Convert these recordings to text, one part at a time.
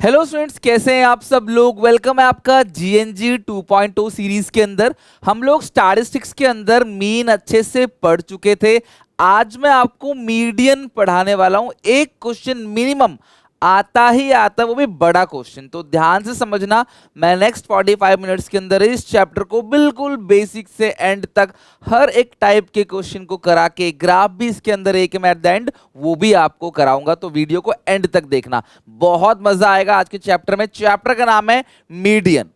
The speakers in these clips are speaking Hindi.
हेलो स्टूडेंट्स, कैसे हैं आप सब लोग। वेलकम है आपका जीएनजी 2.0 सीरीज के अंदर। हम लोग स्टैटिस्टिक्स के अंदर मीन अच्छे से पढ़ चुके थे। आज मैं आपको मीडियन पढ़ाने वाला हूं। एक क्वेश्चन मिनिमम आता ही आता, वो भी बड़ा क्वेश्चन। तो ध्यान से समझना, मैं नेक्स्ट 45 मिनट्स के अंदर इस चैप्टर को बिल्कुल बेसिक से एंड तक हर एक टाइप के क्वेश्चन को करा के, ग्राफ भी इसके अंदर एक मैं एट द एंड वो भी आपको कराऊंगा। तो वीडियो को एंड तक देखना, बहुत मजा आएगा आज के चैप्टर में। चैप्टर का नाम है मीडियन।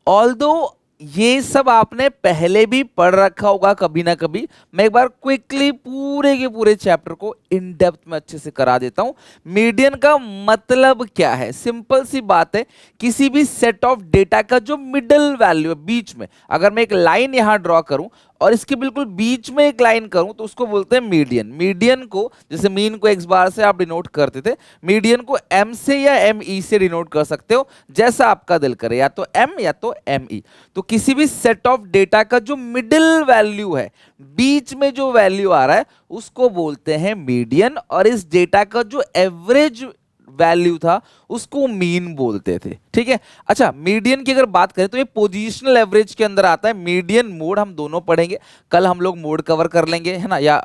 ऑल्दो ये सब आपने पहले भी पढ़ रखा होगा कभी ना कभी, मैं एक बार क्विकली पूरे के पूरे चैप्टर को इन डेप्थ में अच्छे से करा देता हूं। मीडियन का मतलब क्या है? सिंपल सी बात है, किसी भी सेट ऑफ डेटा का जो मिडल वैल्यू है, बीच में अगर मैं एक लाइन यहां ड्रॉ करूं और इसके बिल्कुल बीच में एक लाइन करूं तो उसको बोलते हैं मीडियन। मीडियन को, जैसे मीन को एक्स बार से आप डिनोट करते थे, मीडियन को एम से या एम ई से डिनोट कर सकते हो, जैसा आपका दिल करे, या तो एम या तो एम ई। तो किसी भी सेट ऑफ डेटा का जो मिडिल वैल्यू है, बीच में जो वैल्यू आ रहा है, उसको बोलते हैं मीडियन। और इस डेटा का जो एवरेज वैल्यू था उसको मीन बोलते थे। ठीक है। अच्छा, मीडियन की अगर बात करें तो ये पोजीशनल एवरेज के अंदर आता है। मीडियन मोड हम दोनों पढ़ेंगे, कल हम लोग मोड कवर कर लेंगे, है ना, या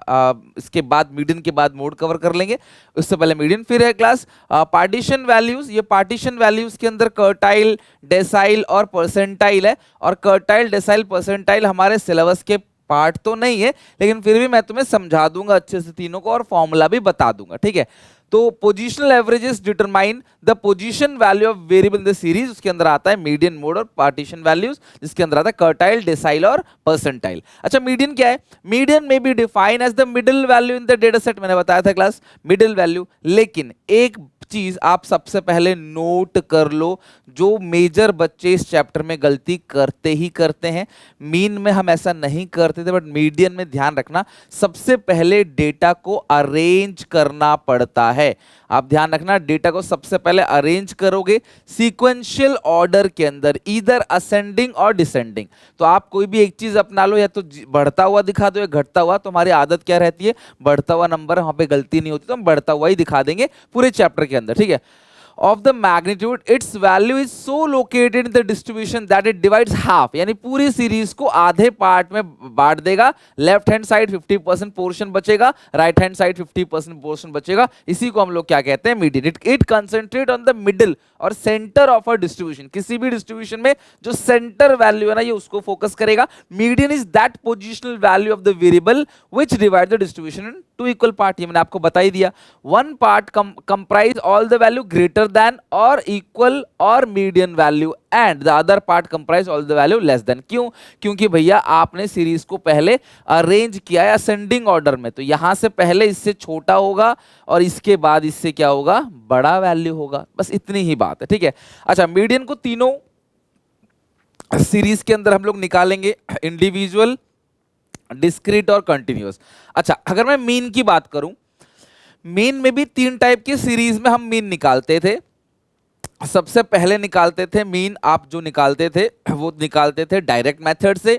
इसके बाद मीडियन के बाद मोड कवर कर लेंगे। उससे पहले मीडियन। फिर है क्लास पार्टीशन वैल्यूज। ये पार्टीशन वैल्यूज के अंदर कर्टाइल, डेसाइल और परसेंटाइल है। और कर्टाइल, डेसाइल, परसेंटाइल हमारे सिलेबस के पार्ट तो नहीं है, लेकिन फिर भी मैं तुम्हें समझा दूंगा अच्छे से तीनों को, और फॉर्मूला भी बता दूंगा। ठीक है। तो positional averages determine the position value of variable in the series, उसके अंदर आता है मीडियन, मोड और पार्टीशन वैल्यूज, जिसके अंदर आता है कर्टाइल, डेसाइल और परसेंटाइल। अच्छा, मीडियन क्या है? मीडियन में be define as the middle value in the data set. मैंने बताया था क्लास, मिडिल वैल्यू। लेकिन एक चीज आप सबसे पहले नोट कर लो, जो मेजर बच्चे इस चैप्टर में गलती करते ही करते हैं। मीन में हम ऐसा नहीं करते थे, बट मीडियन में ध्यान रखना, सबसे पहले डेटा को अरेंज करना पड़ता है। आप ध्यान रखना, डेटा को सबसे पहले अरेंज करोगे सीक्वेंशियल ऑर्डर के अंदर, ईदर असेंडिंग और डिसेंडिंग। तो आप कोई भी एक चीज अपना लो, या तो बढ़ता हुआ दिखा दो या घटता हुआ। तो हमारी आदत क्या रहती है? बढ़ता हुआ नंबर, वहां पे गलती नहीं होती तो हम बढ़ता हुआ ही दिखा देंगे पूरे चैप्टर के अंदर। ठीक है। of the magnitude, its value is so located in the distribution that it divides half, यानी पूरी सीरीज को आधे पार्ट में बांट देगा। लेफ्ट हैंड साइड 50% पोर्शन बचेगा, राइट हैंड साइड 50% पोर्शन बचेगा। इसी को हम लोग क्या कहते हैं? Median. It concentrate on the middle और सेंटर ऑफ अ डिस्ट्रीब्यूशन। किसी भी डिस्ट्रीब्यूशन में जो सेंटर वैल्यू है ना, ये उसको फोकस करेगा। Median is that positional value of the variable which divide the distribution in two equal part. ये मैंने आपको बता ही दिया। One part comprise all the value greater than or equal or median value and the other part comprise all the value less than। क्यों? क्योंकि भैया आपने सीरीज को पहले अरेंज किया है असेंडिंग ऑर्डर में, तो यहां से पहले इससे छोटा होगा और इसके बाद इससे क्या होगा? बड़ा वैल्यू होगा। बस इतनी ही बात है। ठीक है। अच्छा, मीडियन को तीनों सीरीज के अंदर हम लोग निकालेंगे, इंडिविजुअल, डिस्क्रीट और कंटिन्यूअस। अच्छा, अगर मैं मीन की बात करूं, मीन में भी तीन टाइप की सीरीज में हम मीन निकालते थे। सबसे पहले निकालते थे मीन, आप जो निकालते थे वो निकालते थे डायरेक्ट मेथड से,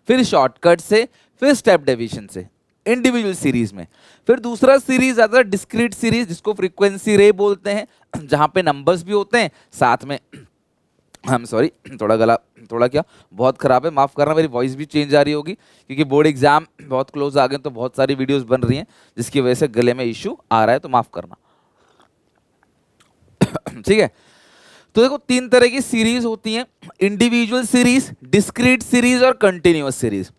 फिर शॉर्टकट से, फिर स्टेप डिवीजन से, इंडिविजुअल सीरीज में। फिर दूसरा सीरीज आता है डिस्क्रीट सीरीज, जिसको फ्रीक्वेंसी रे बोलते हैं, जहां पे नंबर्स भी होते हैं साथ में। सॉरी, थोड़ा गला थोड़ा क्या बहुत खराब है, माफ करना, मेरी वॉइस भी चेंज आ रही होगी क्योंकि बोर्ड एग्जाम बहुत क्लोज आ गए, तो बहुत सारी वीडियोस बन रही हैं जिसकी वजह से गले में इश्यू आ रहा है, तो माफ करना। ठीक है। तो देखो, तीन तरह की सीरीज होती हैं, इंडिविजुअल सीरीज, डिस्क्रीट सीरीज और कंटिन्यूअस सीरीज।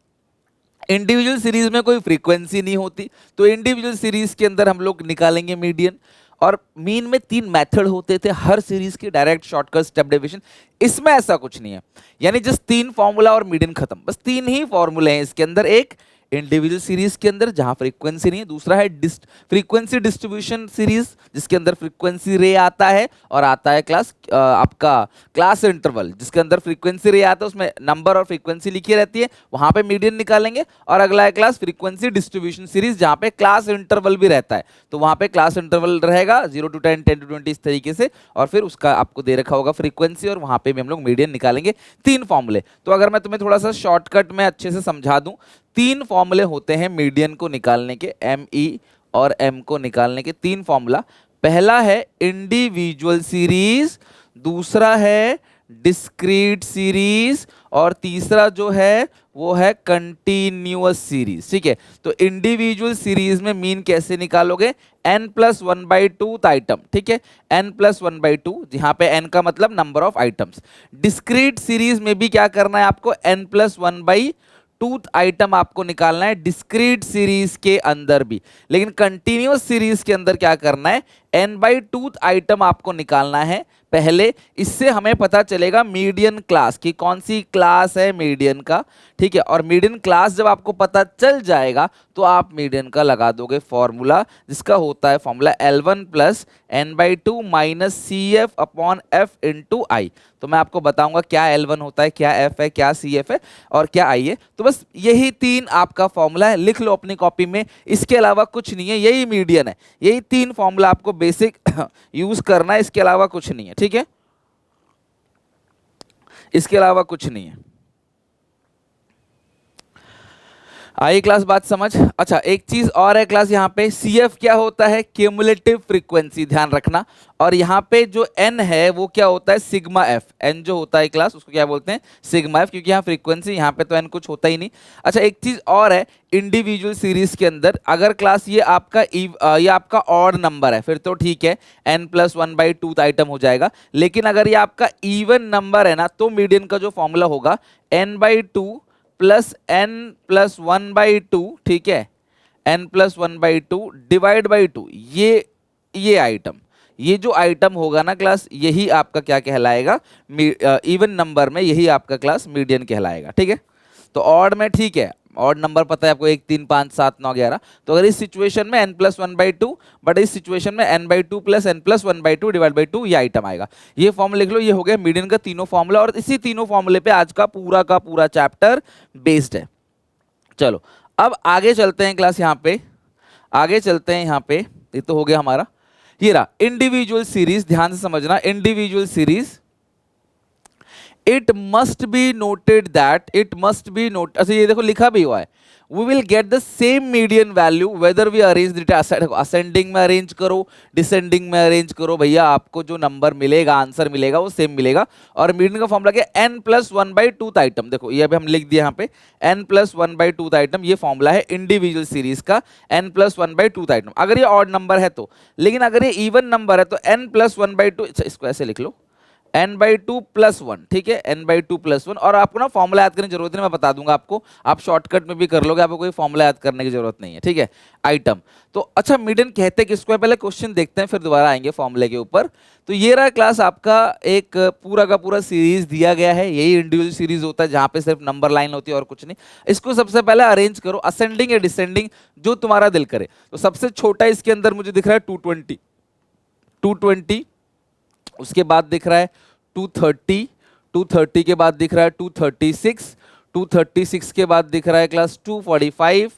इंडिविजुअल सीरीज में कोई फ्रीक्वेंसी नहीं होती, तो इंडिविजुअल सीरीज के अंदर हम लोग निकालेंगे मीडियन। और मीन में तीन मेथड होते थे हर सीरीज के, डायरेक्ट, शॉर्टकट, स्टेप डिवीजन। इसमें ऐसा कुछ नहीं है, यानी जस्ट तीन फॉर्मूला और मीडियन खत्म, बस तीन ही फॉर्मूले हैं इसके अंदर। एक इंडिविजुअल सीरीज के अंदर जहां फ्रीक्वेंसी नहीं है, दूसरा है फ्रीक्वेंसी डिस्ट्रीब्यूशन सीरीज जिसके अंदर फ्रीक्वेंसी रे आता है, और आता है क्लास आपका क्लास इंटरवल जिसके अंदर फ्रीक्वेंसी रे आता है, उसमें नंबर और फ्रीक्वेंसी लिखी रहती है, वहां पे मीडियन निकालेंगे। और अगला है क्लास फ्रीक्वेंसी डिस्ट्रीब्यूशन सीरीज जहां पे क्लास इंटरवल भी रहता है, तो वहां पे क्लास इंटरवल रहेगा 0 to 10, 10 to 20 इस तरीके से, और फिर उसका आपको दे रखा होगा फ्रीक्वेंसी, और वहां पे भी हम लोग मीडियन निकालेंगे। तीन फॉर्मूले। तो अगर मैं तुम्हें थोड़ा सा शॉर्टकट में अच्छे से समझा दूं, तीन फॉर्मूले होते हैं मीडियन को निकालने के, एम ई और एम को निकालने के तीन फॉर्मूला। पहला है इंडिविजुअल सीरीज, दूसरा है डिस्क्रीट सीरीज, और तीसरा जो है वो है कंटिन्यूअस सीरीज। ठीक है, तो इंडिविजुअल सीरीज में मीन कैसे निकालोगे? n+1/2 item. ठीक है, n+1/2, जहां पे n का मतलब number of items. Discrete series में भी क्या करना है आपको? n+1/2 आइटम आपको निकालना है डिस्क्रीट सीरीज के अंदर भी। लेकिन कंटिन्यूअस सीरीज के अंदर क्या करना है? n/2 आइटम आपको निकालना है पहले। इससे हमें पता चलेगा मीडियन क्लास की, कौन सी क्लास है मीडियन का। ठीक है, और मीडियन क्लास जब आपको पता चल जाएगा तो आप मीडियन का लगा दोगे फॉर्मूला, जिसका होता है formula L1 + n/2 - CF/F × I। तो मैं आपको बताऊंगा क्या L1 होता है, क्या F है, क्या CF है और क्या I है। तो बस यही 3 आपका फॉर्मूला है, लिख लो अपनी कॉपी में। इसके अलावा कुछ नहीं है, यही मीडियन है। यही 3 फॉर्मूला आपको बेसिक यूज करना है, इसके अलावा कुछ नहीं है। ठीक है, इसके अलावा कुछ नहीं है। आई क्लास बात समझ? अच्छा, एक चीज और है क्लास, यहाँ पे CF क्या होता है? क्यूमुलेटिव फ्रीक्वेंसी, ध्यान रखना। और यहाँ पे जो N है वो क्या होता है? Sigma F। N जो होता है क्लास उसको क्या बोलते हैं? सिग्मा F, क्योंकि यहाँ फ्रीक्वेंसी, यहाँ पे तो N कुछ होता ही नहीं। अच्छा, एक चीज और है, इंडिविजुअल सीरीज के अंदर अगर क्लास ये आपका ऑड नंबर है फिर तो ठीक है, n+1/2 आइटम हो जाएगा। लेकिन अगर ये आपका इवन नंबर है ना, तो मीडियन का जो फॉर्मूला होगा n/2 + n+1/2। ठीक है, n+1/2 / 2। ये आइटम, ये जो आइटम होगा ना क्लास, यही आपका क्या कहलाएगा? इवन नंबर में यही आपका क्लास मीडियन कहलाएगा। ठीक है, तो ऑड में ठीक है, ऑड नंबर पता है आपको 1 3 5 7 9 11। तो अगर इस सिचुएशन में n+1/2, बट इस सिचुएशन में n/2 + n+1/2 / 2 ये आइटम आएगा। ये फॉर्मूला लिख लो, ये हो गया मीडियन का तीनों फॉर्मूला, और इसी तीनों फॉर्मूले पे आज का पूरा चैप्टर बेस्ड है। चलो अब आगे चलते हैं क्लास, यहाँ पे आगे चलते हैं। यहाँ पे ये तो हो गया हमारा, ये रहा इंडिविजुअल सीरीज। ध्यान से समझना, individual series it must be noted that, अच्छा ये देखो लिखा भी हुआ है, we will get the same median value whether we arrange it ascending में अरेंज करो, डिसेंडिंग में अरेंज करो, भैया आपको जो नंबर मिलेगा, आंसर मिलेगा वो सेम मिलेगा। और मीडियन का फॉर्मूला क्या? n+1/2 item. देखो ये अभी हम लिख दिया यहाँ पे, n+1/2 आइटम, ये फॉर्मूला है इंडिविजुअल सीरीज का, n+1/2 आइटम, अगर ये ऑड नंबर है तो। लेकिन अगर ये इवन नंबर है तो n+1/2, इसको ऐसे लिख लो, n/2 + 1। ठीक है, n/2 + 1। और आपको ना फॉर्मूला याद करने की जरूरत नहीं, मैं बता दूंगा आपको, आप शॉर्टकट में भी कर लोगे, आपको कोई फॉर्मूला याद करने की जरूरत नहीं है। ठीक है, आइटम। तो अच्छा, मीडियन कहते किसको है? पहले क्वेश्चन देखते हैं, फिर दोबारा आएंगे फॉर्मूले के ऊपर। तो ये रहा क्लास आपका एक पूरा का पूरा सीरीज दिया गया है, यही इंडिविजुअल सीरीज होता है जहां पे सिर्फ नंबर लाइन होती है और कुछ नहीं। इसको सबसे पहले अरेंज करो, असेंडिंग या डिसेंडिंग, जो तुम्हारा दिल करे। तो सबसे छोटा इसके अंदर मुझे दिख रहा है 220, उसके बाद दिख रहा है 230 के बाद दिख रहा है 236 के बाद दिख रहा है क्लास 245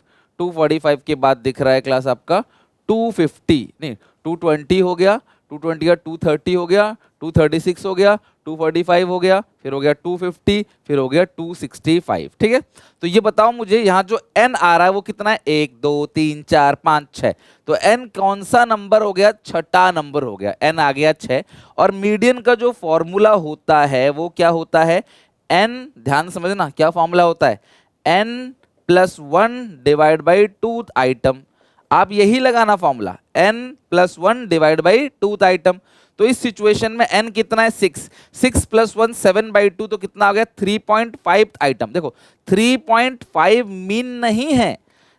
के बाद दिख रहा है क्लास आपका 250, नहीं 220 हो गया, 220 का 230 हो गया, 236 हो गया, 245 हो गया, फिर हो गया 250, फिर हो गया 265। ठीक है, तो ये बताओ मुझे यहाँ जो n आ रहा है वो कितना है? 1 2 3 4 5 6। तो n कौन सा नंबर हो गया? छठा नंबर हो गया, n आ गया 6। और मीडियन का जो फॉर्मूला होता है वो क्या होता है? n, ध्यान समझना क्या फॉर्मूला होता है? n+1 / 2 item. आप यही लगाना फॉर्मूला, n+1 / 2 आइटम। तो इस सिचुएशन में n कितना है? 6 + 1 7/2, तो कितना आ गया? 3.5 आइटम। देखो 3.5 मीन नहीं है,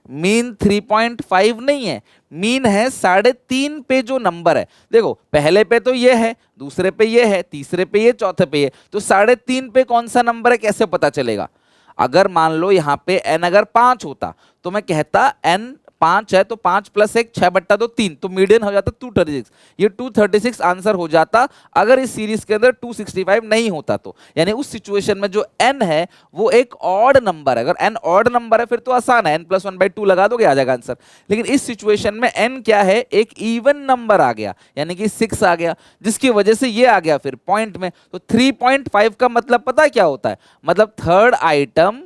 मीन 3.5 नहीं है, मीन है 3.5 पे जो नंबर है। देखो पहले पे तो ये है, दूसरे पे ये है, तीसरे पे ये, चौथे पे ये, तो 3.5 पे कौन सा नंबर है कैसे पता चलेगा? अगर मान लो यहाँ पे n अगर 5 होता तो मैं कहता n 5 है तो 5 + 1 6/2 3, तो मीडियन हो जाता 236। ये 236 आंसर हो जाता अगर इस सीरीज के अंदर 265 नहीं होता तो। यानी उस सिचुएशन में जो n है वो एक ऑड नंबर है। अगर n ऑड नंबर है फिर तो आसान है, n+1/2 लगा दोगे आ जाएगा आंसर। लेकिन इस सिचुएशन में n क्या है? एक इवन नंबर आ गया, यानी कि 6 आ गया, जिसकी वजह से ये आ गया फिर पॉइंट में। तो 3.5 का मतलब पता है क्या होता है? मतलब third item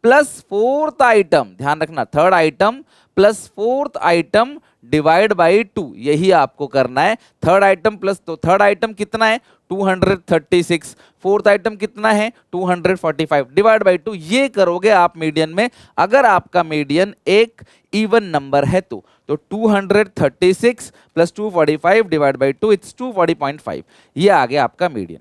plus fourth item, ध्यान रखना, third item plus fourth item divide by 2, यही आपको करना है। थर्ड आइटम प्लस, तो थर्ड आइटम कितना है 236, फोर्थ आइटम कितना है 245, डिवाइड बाई 2, ये करोगे आप मीडियन में। अगर आपका मीडियन एक इवन नंबर है तो 236 प्लस 245 डिवाइड बाई 2, इट्स 240.5, ये आ गया आपका मीडियन।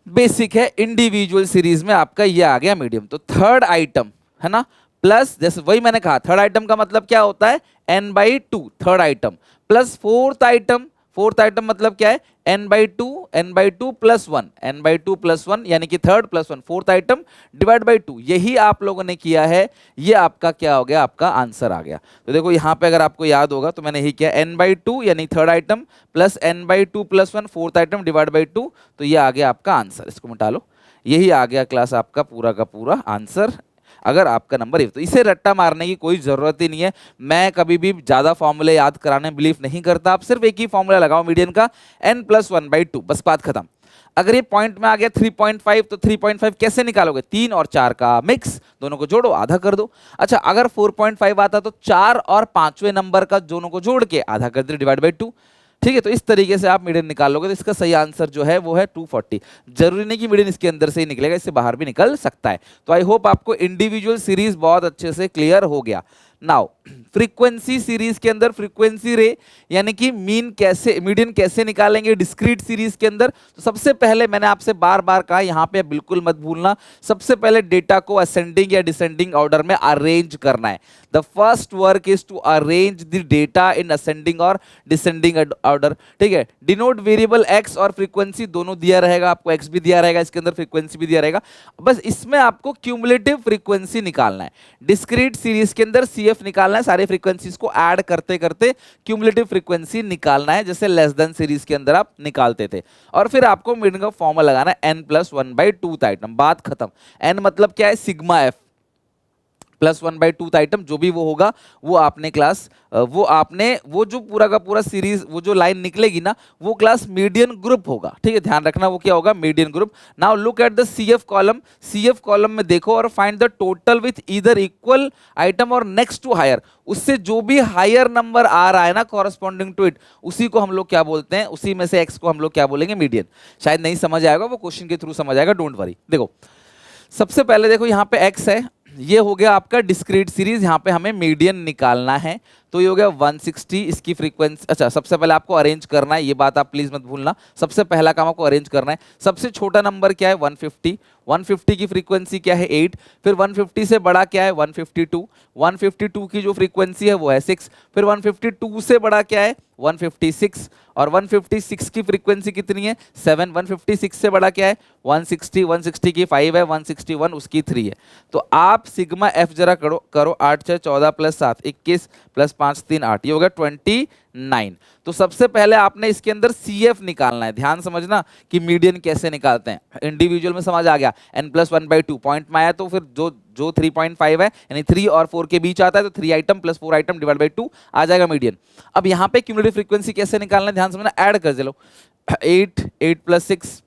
बेसिक है, इंडिविजुअल सीरीज में आपका ये आ गया मीडियम। तो थर्ड आइटम है ना, प्लस जैसे वही मैंने कहा, थर्ड आइटम का मतलब क्या होता है n/2, third item plus fourth item, fourth item मतलब क्या है n/2, n/2 plus 1, n/2 plus 1 यानी कि third plus 1, fourth item divide by 2, यही आप लोगों ने किया है। ये आपका क्या हो गया, आपका आंसर आ गया। तो देखो यहाँ पे अगर आपको याद होगा तो मैंने यही किया, n/2 यानी third item plus n/2 plus 1, fourth item divide by 2, तो ये आ गया आपका आंसर। इसको मिटा लो, यही आ गया क्लास आपका पूरा का पूरा आंसर। अगर आपका नंबर, तो इसे रट्टा मारने की कोई जरूरत ही नहीं है। मैं कभी भी ज्यादा फॉर्मूले याद कराने बिलीव नहीं करता, आप सिर्फ एक ही फॉर्मूला लगाओ मीडियन का, n+1/2, बस बात खत्म। अगर ये पॉइंट में आ गया 3.5, तो 3.5 कैसे निकालोगे, 3 और 4 का मिक्स, दोनों को जोड़ो, आधा कर दो। अच्छा, अगर 4.5 आता तो 4 और 5वें नंबर का दोनों को जोड़ के आधा कर दो, डिवाइड बाई 2। ठीक है, तो इस तरीके से आप मीडियन निकाल लोगे। तो इसका सही आंसर जो है वो है 240। जरूरी नहीं कि मीडियन इसके अंदर से ही निकलेगा, इससे बाहर भी निकल सकता है। तो आई होप आपको इंडिविजुअल सीरीज बहुत अच्छे से क्लियर हो गया। नाउ फ्रीक्वेंसी सीरीज के अंदर फ्रीक्वेंसी रे यानी कि मीन कैसे, मीडियन कैसे निकालेंगे डिस्क्रीट सीरीज के अंदर। तो सबसे पहले मैंने आपसे बार बार कहा, यहाँ पे बिल्कुल मत भूलना, सबसे पहले डेटा को असेंडिंग या डिसेंडिंग ऑर्डर में अरेंज करना है। The first work is to arrange the data in ascending और डिसेंडिंग ऑर्डर। ठीक है, डिनोट वेरिएबल एक्स और फ्रीक्वेंसी दोनों दिया रहेगा, आपको एक्स भी दिया रहेगा, इसके अंदर फ्रीक्वेंसी भी दिया रहेगा। बस इसमें आपको क्यूमुलेटिव फ्रीक्वेंसी निकालना है। डिस्क्रीट सीरीज के अंदर सीएफ निकालना है, सारे फ्रीक्वेंसीज को ऐड करते करते क्यूमुलेटिव फ्रीक्वेंसी निकालना है, जैसे लेस देन सीरीज के अंदर आप निकालते थे। और फिर आपको मीडियन का फॉर्मूला लगाना है n+1/2 आइटम, बात खत्म। n मतलब क्या है, सिग्मा एफ प्लस 1/2 आइटम, जो भी वो होगा वो आपने क्लास, वो आपने वो जो पूरा का पूरा सीरीज, वो जो लाइन निकलेगी ना, वो क्लास मीडियन ग्रुप होगा। ठीक है, ध्यान रखना वो क्या होगा, median group. Now look at the CF column, CF column में देखो और find the total with either equal item और नेक्स्ट टू हायर। उससे जो भी हायर नंबर आ रहा है ना कॉरस्पॉन्डिंग टू इट, उसी को हम लोग क्या बोलते हैं, उसी में से एक्स को हम लोग क्या बोलेंगे, मीडियन। शायद नहीं समझ आएगा, वो क्वेश्चन के थ्रू समझ आएगा, डोंट वरी। देखो सबसे पहले देखो यहाँ पे एक्स है, ये हो गया आपका डिस्क्रीट सीरीज, यहाँ पे हमें मीडियन निकालना है। तो ये हो गया 160, इसकी फ्रीक्वेंसी। अच्छा, सबसे पहले आपको अरेंज करना है, ये बात आप प्लीज मत भूलना, सबसे पहला काम आपको अरेंज करना है। सबसे छोटा नंबर क्या है 150, 150 की फ्रीक्वेंसी क्या है 8, फिर 150 से बड़ा क्या है 152, 152 की जो फ्रीक्वेंसी है वो है 6, फिर 152 से बड़ा क्या है 156, और 156 की फ्रीक्वेंसी कितनी है 7, 156 से बड़ा क्या है 160, 160 की 5 है, 161 उसकी 3 है। तो आप सिग्मा एफ जरा करो 8 6 14 प्लस 7 21 प्लस 5 3 8, ये हो गया 29। तो सबसे पहले आपने इसके अंदर CF निकालना है। ध्यान समझना कि मीडियन कैसे निकालते हैं, इंडिविजुअल में समझ आ गया, n+1/2 पॉइंट में आया तो फिर जो 3.5 है यानी 3 और 4 के बीच आता है, तो 3 item plus 4 item divide by 2 आ जाएगा मीडियन। अब यहाँ पे क्यूमुलेटिव फ्रीक्वेंसी कैसे निकालना है, ध्यान समझना, ऐड कर चलो, 8 8 प्लस 6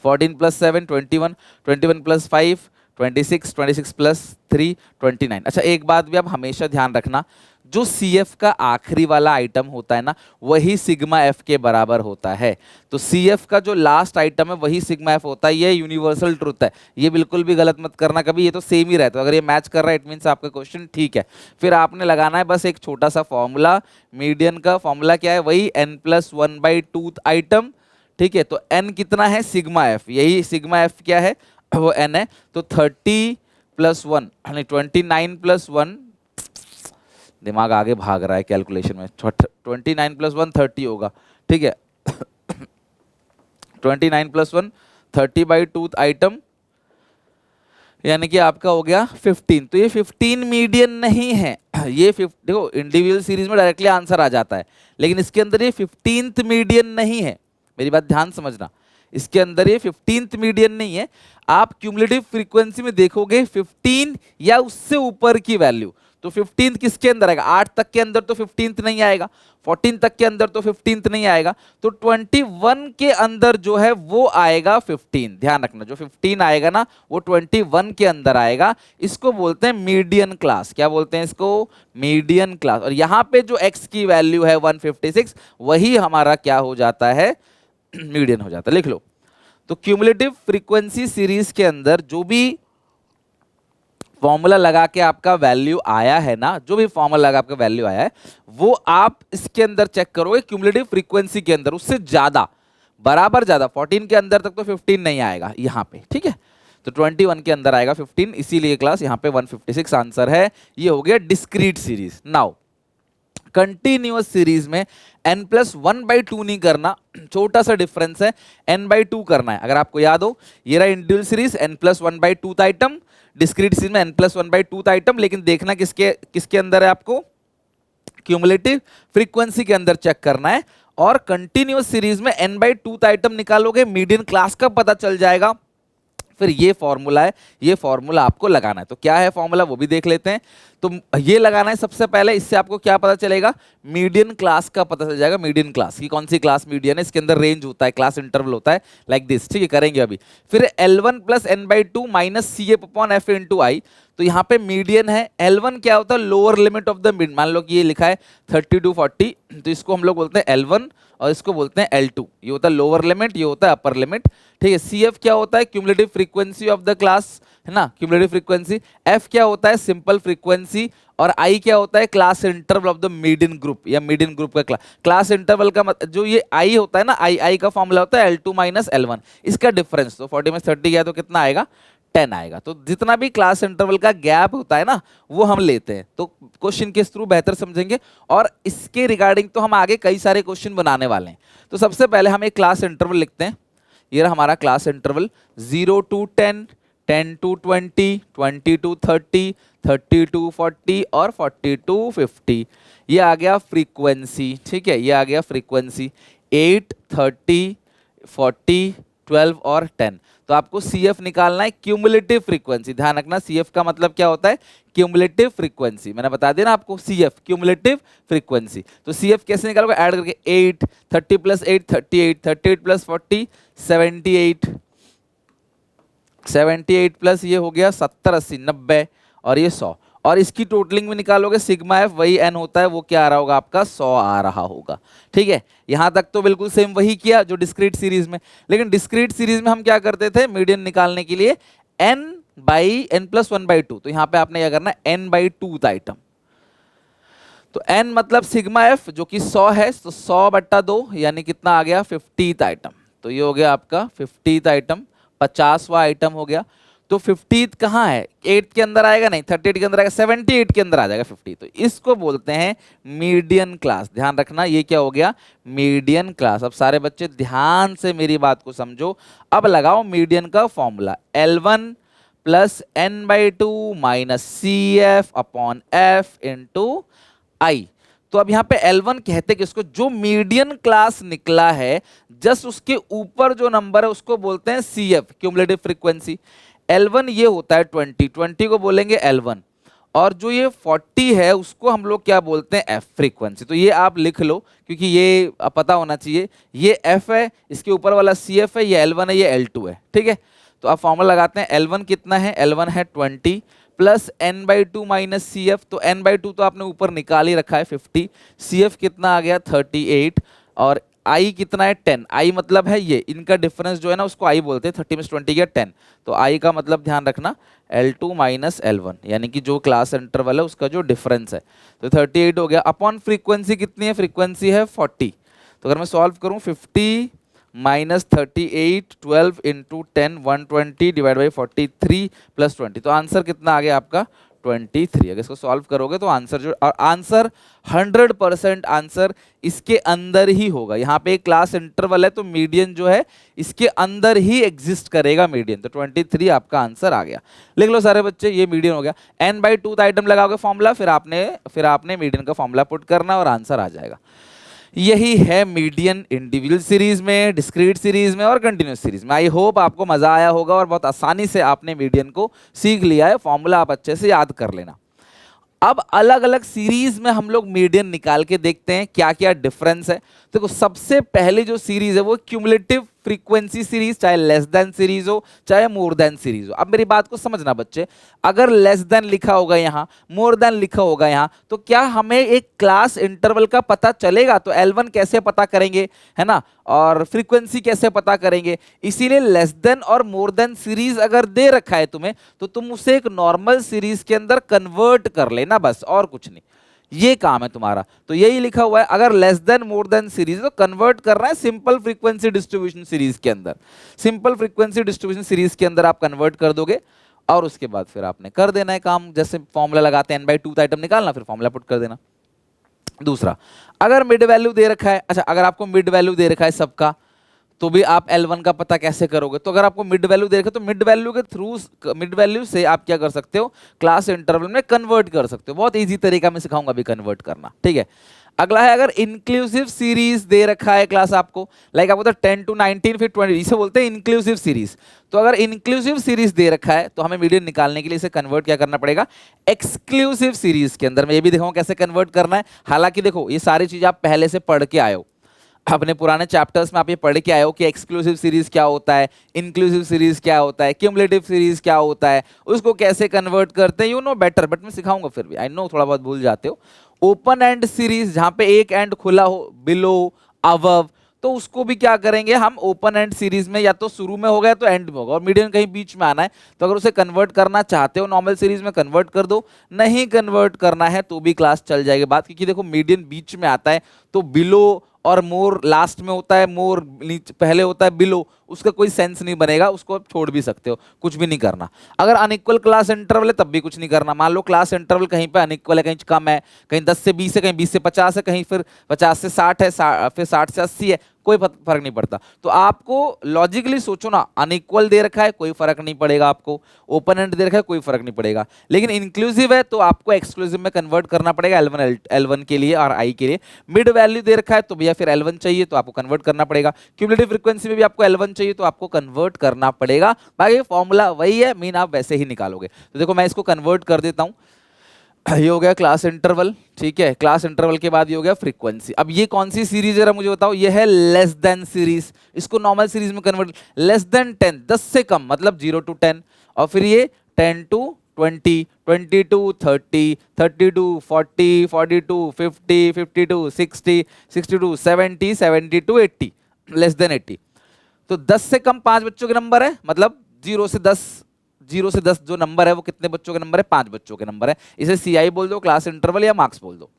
14 प्लस 7 21 21 प्लस 5 26 26 प्लस 3 29। अच्छा, एक बात भी आप हमेशा ध्यान रखना, जो CF का आखिरी वाला आइटम होता है ना, वही सिग्मा F के बराबर होता है। तो CF का जो लास्ट आइटम है वही सिग्मा F होता है, ये यूनिवर्सल ट्रुथ है, ये बिल्कुल भी गलत मत करना कभी, ये तो सेम ही रहता है। अगर ये मैच कर रहा है इट मीन्स आपका क्वेश्चन ठीक है। फिर आपने लगाना है बस एक छोटा सा फॉर्मूला, मीडियन का फॉर्मूला क्या है, वही n+1/2 आइटम। ठीक है, तो n कितना है सिग्मा F, यही सिग्मा F क्या है वो n है। तो 30 + 1 यानी 29 + 1, दिमाग आगे भाग रहा है कैलकुलेशन में, 29 + 1 30 होगा। ठीक है 29 + 1 30/2 आइटम, यानी कि आपका हो गया 15। तो ये 15 मीडियन नहीं है, ये देखो इंडिविजुअल सीरीज में डायरेक्टली आंसर आ जाता है, लेकिन इसके अंदर ये 15th मीडियन नहीं है, मेरी बात ध्यान समझना, इसके अंदर ये 15th मीडियन नहीं है। आप क्यूमुलेटिव फ्रीक्वेंसी में देखोगे 15 या उससे ऊपर की वैल्यू, तो 15th किसके अंदर आएगा, 8 तक के अंदर तो 15th नहीं आएगा, 14 तक के अंदर तो 15th नहीं आएगा, तो 21 के अंदर जो है वो आएगा 15। ध्यान रखना, जो 15 आएगा ना वो 21 के अंदर आएगा। इसको बोलते हैं मीडियन क्लास। क्या बोलते हैं इसको, मीडियन क्लास। और यहाँ पे जो x की वैल्यू है 156, वही हमारा क्या हो जाता है, मीडियन हो जाता है। लिख लो। तो क्यूमुलेटिव फ्रीक्वेंसी सीरीज के अंदर जो भी फॉर्मूला लगा के आपका वैल्यू आया है ना, जो भी फॉर्मूला लगा आपका वैल्यू आया है, वो आप इसके अंदर चेक करोगे क्यूमुलेटिव फ्रीक्वेंसी के अंदर उससे ज्यादा, बराबर ज्यादा, 14 के अंदर तक तो 15 नहीं आएगा यहाँ पे, ठीक है। तो 21 के अंदर आएगा 15, इसीलिए क्लास यहाँ पे 156 आंसर है। ये हो गया discrete series. Now continuous series में n+1/2 नहीं करना, छोटा सा डिफरेंस है, n/2 करना है। अगर आपको याद हो, ये रहा इंडिविजुअल सीरीज n+1/2 था आइटम, डिस्क्रीट सीरीज में n+1/2 था आइटम, लेकिन देखना किसके किसके अंदर है, आपको क्यूमुलेटिव फ्रीक्वेंसी के अंदर चेक करना है। और कंटिन्यूअस सीरीज में n/2 आइटम निकालोगे, मीडियन क्लास का पता चल जाएगा। फिर ये फॉर्मूला है, ये फॉर्मूला आपको लगाना है। तो क्या है फॉर्मूला, वो भी देख लेते हैं। तो ये लगाना है सबसे पहले, इससे आपको क्या पता चलेगा, मीडियन क्लास का पता चल जाएगा। मीडियन क्लास की कौन सी क्लास मीडियन है, इसके अंदर रेंज होता है, क्लास इंटरवल होता है, लाइक दिस, ठीक है, करेंगे अभी। फिर L1 + n/2 - CF/F × I। तो यहाँ पे मीडियन है, L1 क्या होता है, lower limit of the mean. मान लो कि ये लिखा है 30 to 40, तो इसको हम लोग बोलते हैं L1 और इसको बोलते हैं L2। ये होता है लोअर लिमिट, ये होता है अपर लिमिट, ठीक है। CF क्या होता है, cumulative frequency of the class, है ना, क्यूमुलेटिव फ्रीक्वेंसी। F क्या होता है, सिंपल फ्रीक्वेंसी। और I क्या होता है, class interval of the median group, या मीडियन ग्रुप का क्लास इंटरवल का जो ये I होता है ना, I का फॉर्मूला होता है L2 - L1, इसका डिफरेंस। तो 40 में 30 गया तो कितना आएगा, 10 आएगा। तो जितना भी क्लास इंटरवल का गैप होता है ना, वो हम लेते हैं। तो क्वेश्चन के थ्रू बेहतर समझेंगे, और इसके रिगार्डिंग तो हम आगे कई सारे क्वेश्चन बनाने वाले हैं। तो सबसे पहले हम एक क्लास इंटरवल लिखते हैं। ये रहा हमारा class interval, 0 to 10, 10 to 20, 20 to 30, 30 to 40 और 40 to 50। ये आ गया फ्रीक्वेंसी, ठीक है, ये आ गया फ्रीक्वेंसी 8, 30, 40, 12 और 10। तो आपको CF निकालना है, क्यूमुलेटिव फ्रीक्वेंसी। ध्यान रखना, CF का मतलब क्या होता है, क्यूमुलेटिव फ्रीक्वेंसी। मैंने बता दिया ना आपको, CF क्यूमुलेटिव फ्रीक्वेंसी। तो CF कैसे निकालोगे, ऐड करके 8, 30 + 8 38, 38 + 40 78, 78 प्लस ये हो गया 70 80 90 और ये 100। और इसकी टोटलिंग में निकालोगे, सिग्मा एफ वही एन होता है, वो क्या आ रहा होगा आपका, 100 आ रहा होगा, ठीक है। यहां तक तो बिल्कुल सेम वही किया जो डिस्क्रीट सीरीज में। लेकिन डिस्क्रीट सीरीज में हम क्या करते थे, मीडियन निकालने के लिए n/n+1/2। तो यहां पे आपने क्या करना है, n/2 था आइटम। तो n मतलब सिग्मा एफ जो कि 100 है, तो 100/2 यानी कितना आ गया, 50th आइटम। तो ये हो गया आपका 50th आइटम, 50वां आइटम हो गया। तो 50th कहाँ है, 8 के अंदर आएगा नहीं, 38 के अंदर आएगा, 78 के अंदर आ जाएगा 50। तो इसको बोलते हैं मीडियन क्लास। ध्यान रखना, ये क्या हो गया, मीडियन क्लास। अब सारे बच्चे ध्यान से मेरी बात को समझो। अब लगाओ मीडियन का formula, L1 + n/2 - CF/F × I। तो अब यहाँ पे L1 कहते कि उसको, जो मीडियन क्लास निकला है जस्ट उसके ऊपर जो नंबर है उसको बोलते हैं CF, क्यूमुलेटिव फ्रीक्वेंसी। L1 ये होता है 20 को बोलेंगे L1, और जो ये 40 है उसको हम लोग क्या बोलते हैं, F फ्रीक्वेंसी। तो ये आप लिख लो, क्योंकि ये पता होना चाहिए, ये F है, इसके ऊपर वाला CF है, ये L1 है, ये L2 है, ठीक है। तो आप फॉर्मूला लगाते हैं, L1 कितना है, L1 है 20 प्लस n/2 - CF। तो n/2 तो आपने ऊपर निकाल ही रखा है 50, CF कितना आ गया 38, और I कितना है 10। I मतलब है ये, इनका डिफरेंस जो है ना उसको I बोलते हैं, 30 में 20 गया 10। तो I का मतलब ध्यान रखना L2 - L1, यानी कि जो क्लास इंटरवल है उसका जो डिफरेंस है। तो 38 हो गया, अपॉन फ्रीक्वेंसी कितनी है, फ्रीक्वेंसी है 40। तो अगर मैं सॉल्व करूं, 50 - 38, 12 × 10, 120 / 43 + 20। तो आंसर कितना आ गया आपका 23। अगर इसको सॉल्व करोगे तो आंसर जो, और आंसर 100% आंसर इसके अंदर ही होगा। यहाँ पे एक क्लास इंटरवल है, तो मीडियन जो है इसके अंदर ही एग्जिस्ट करेगा मीडियन। तो 23 आपका आंसर आ गया। लिख लो सारे बच्चे, ये मीडियन हो गया। n/2 आइटम लगाओगे फॉर्मूला, फिर आपने मीडियन का फॉर्मूला पुट करना और आंसर आ जाएगा। यही है मीडियन इंडिविजुअल सीरीज में, डिस्क्रीट सीरीज में और कंटिन्यूस सीरीज में। आई होप आपको मजा आया होगा और बहुत आसानी से आपने मीडियन को सीख लिया है। फॉर्मूला आप अच्छे से याद कर लेना। अब अलग अलग सीरीज में हम लोग मीडियन निकाल के देखते हैं क्या क्या डिफरेंस है। देखो सबसे पहले जो सीरीज है वो क्यूमुलेटिव फ्रीक्वेंसी सीरीज, चाहे लेस देन सीरीज हो चाहे मोर देन सीरीज हो। अब मेरी बात को समझना बच्चे, अगर लेस देन लिखा होगा यहाँ, मोर देन लिखा होगा यहाँ, तो क्या हमें एक क्लास इंटरवल का पता चलेगा? तो L1 कैसे पता करेंगे, है ना, और फ्रीक्वेंसी कैसे पता करेंगे? इसीलिए लेस देन और मोर देन सीरीज अगर दे रखा है तुम्हें, तो तुम उसे एक नॉर्मल सीरीज के अंदर कन्वर्ट कर लेना, बस और कुछ नहीं, ये काम है तुम्हारा। तो यही लिखा हुआ है, अगर लेस देन मोर देन सीरीज तो कन्वर्ट करना है सिंपल फ्रीक्वेंसी डिस्ट्रीब्यूशन सीरीज के अंदर। सिंपल फ्रीक्वेंसी डिस्ट्रीब्यूशन सीरीज के अंदर आप कन्वर्ट कर दोगे और उसके बाद फिर आपने कर देना है काम, जैसे फॉर्मूला लगाते हैं n/2 आइटम निकालना, फिर फॉर्मूला पुट कर देना। दूसरा, अगर मिड वैल्यू दे रखा है, अच्छा अगर आपको मिड वैल्यू दे रखा है सबका, तो भी आप L1 का पता कैसे करोगे? तो अगर आपको मिड वैल्यू दे रखा है तो मिड वैल्यू के थ्रू, मिड वैल्यू से आप क्या कर सकते हो, क्लास इंटरवल में कन्वर्ट कर सकते हो। बहुत इजी तरीका मैं सिखाऊंगा अभी कन्वर्ट करना, ठीक है। अगला है, अगर इंक्लूसिव सीरीज दे रखा है क्लास आपको, लाइक आपको तो 10 to 19 फिर 20, इसे बोलते हैं इंक्लूसिव सीरीज। तो अगर इंक्लूसिव सीरीज दे रखा है तो हमें मीडियन निकालने के लिए इसे कन्वर्ट क्या करना पड़ेगा, एक्सक्लूसिव सीरीज के अंदर। मैं ये भी दिखाऊंगा कैसे कन्वर्ट करना है। हालांकि देखो ये सारी चीज आप पहले से पढ़ के आए हो, अपने पुराने चैप्टर्स में आप ये पढ़ के आए हो कि एक्सक्लूसिव सीरीज क्या होता है, इंक्लूसिव सीरीज क्या होता है, क्यूमुलेटिव सीरीज क्या होता है, उसको कैसे कन्वर्ट करते हैं, यू नो बेटर, बट मैं सिखाऊंगा फिर भी, आई नो थोड़ा बहुत भूल जाते हो। ओपन एंड सीरीज, जहां पे एक एंड खुला हो, बिलो, अबव, तो उसको भी क्या करेंगे हम, ओपन एंड सीरीज में या तो शुरू में होगा या तो एंड में होगा, और मीडियन कहीं बीच में आना है। तो अगर उसे कन्वर्ट करना चाहते हो नॉर्मल सीरीज में, कन्वर्ट कर दो, नहीं कन्वर्ट करना है तो भी क्लास चल जाएगी बात, क्योंकि देखो मीडियन बीच में आता है, तो बिलो और मोर लास्ट में होता है, मोर पहले होता है बिलो, उसका कोई सेंस नहीं बनेगा, उसको आप छोड़ भी सकते हो, कुछ भी नहीं करना। अगर अनइक्वल क्लास इंटरवल है तब भी कुछ नहीं करना। मान लो क्लास इंटरवल कहीं पे अनइक्वल है, कहीं कम है, कहीं 10 से 20 है, कहीं 20 से 50 है, कहीं फिर 50 से 60 है, फिर 60 से 80 है, कोई फर्क नहीं पड़ता। तो आपको लॉजिकली सोचो ना, अनइक्वल दे रखा है कोई फर्क नहीं पड़ेगा आपको, ओपन एंड दे रखा है कोई फर्क नहीं पड़ेगा, लेकिन इंक्लूसिव है तो आपको एक्सक्लूसिव में कन्वर्ट करना पड़ेगा L1 के लिए और I के लिए। मिड वैल्यू दे रखा है तो भैया फिर L1 चाहिए तो आपको कन्वर्ट करना पड़ेगा। क्यूमुलेटिव फ्रीक्वेंसी में भी आपको L1 चाहिए तो आपको कन्वर्ट करना पड़ेगा। बाकी फॉर्मूला वही है, मीन आप वैसे ही निकालोगे। तो देखो मैं इसको कन्वर्ट कर देता हूं, ये हो गया क्लास इंटरवल, ठीक है। क्लास इंटरवल के बाद ये हो गया फ्रीक्वेंसी। अब ये कौन सी सीरीज है मुझे बताओ, ये है लेस देन सीरीज। इसको नॉर्मल सीरीज में कन्वर्ट, लेस देन 10, 10 से कम मतलब 0 to 10, और फिर ये 10 to 20, 20 to 30, 30 to 40, 40 to 50, 50 to 60, 60 to 70, 70 to 80, less than 80। तो 10 से कम 5 बच्चों के नंबर है, मतलब 0 से 10, 0 से 10 जो नंबर है वो कितने बच्चों के नंबर है, 5 बच्चों के नंबर है। इसे CI बोल दो, क्लास इंटरवल, या मार्क्स बोल दो।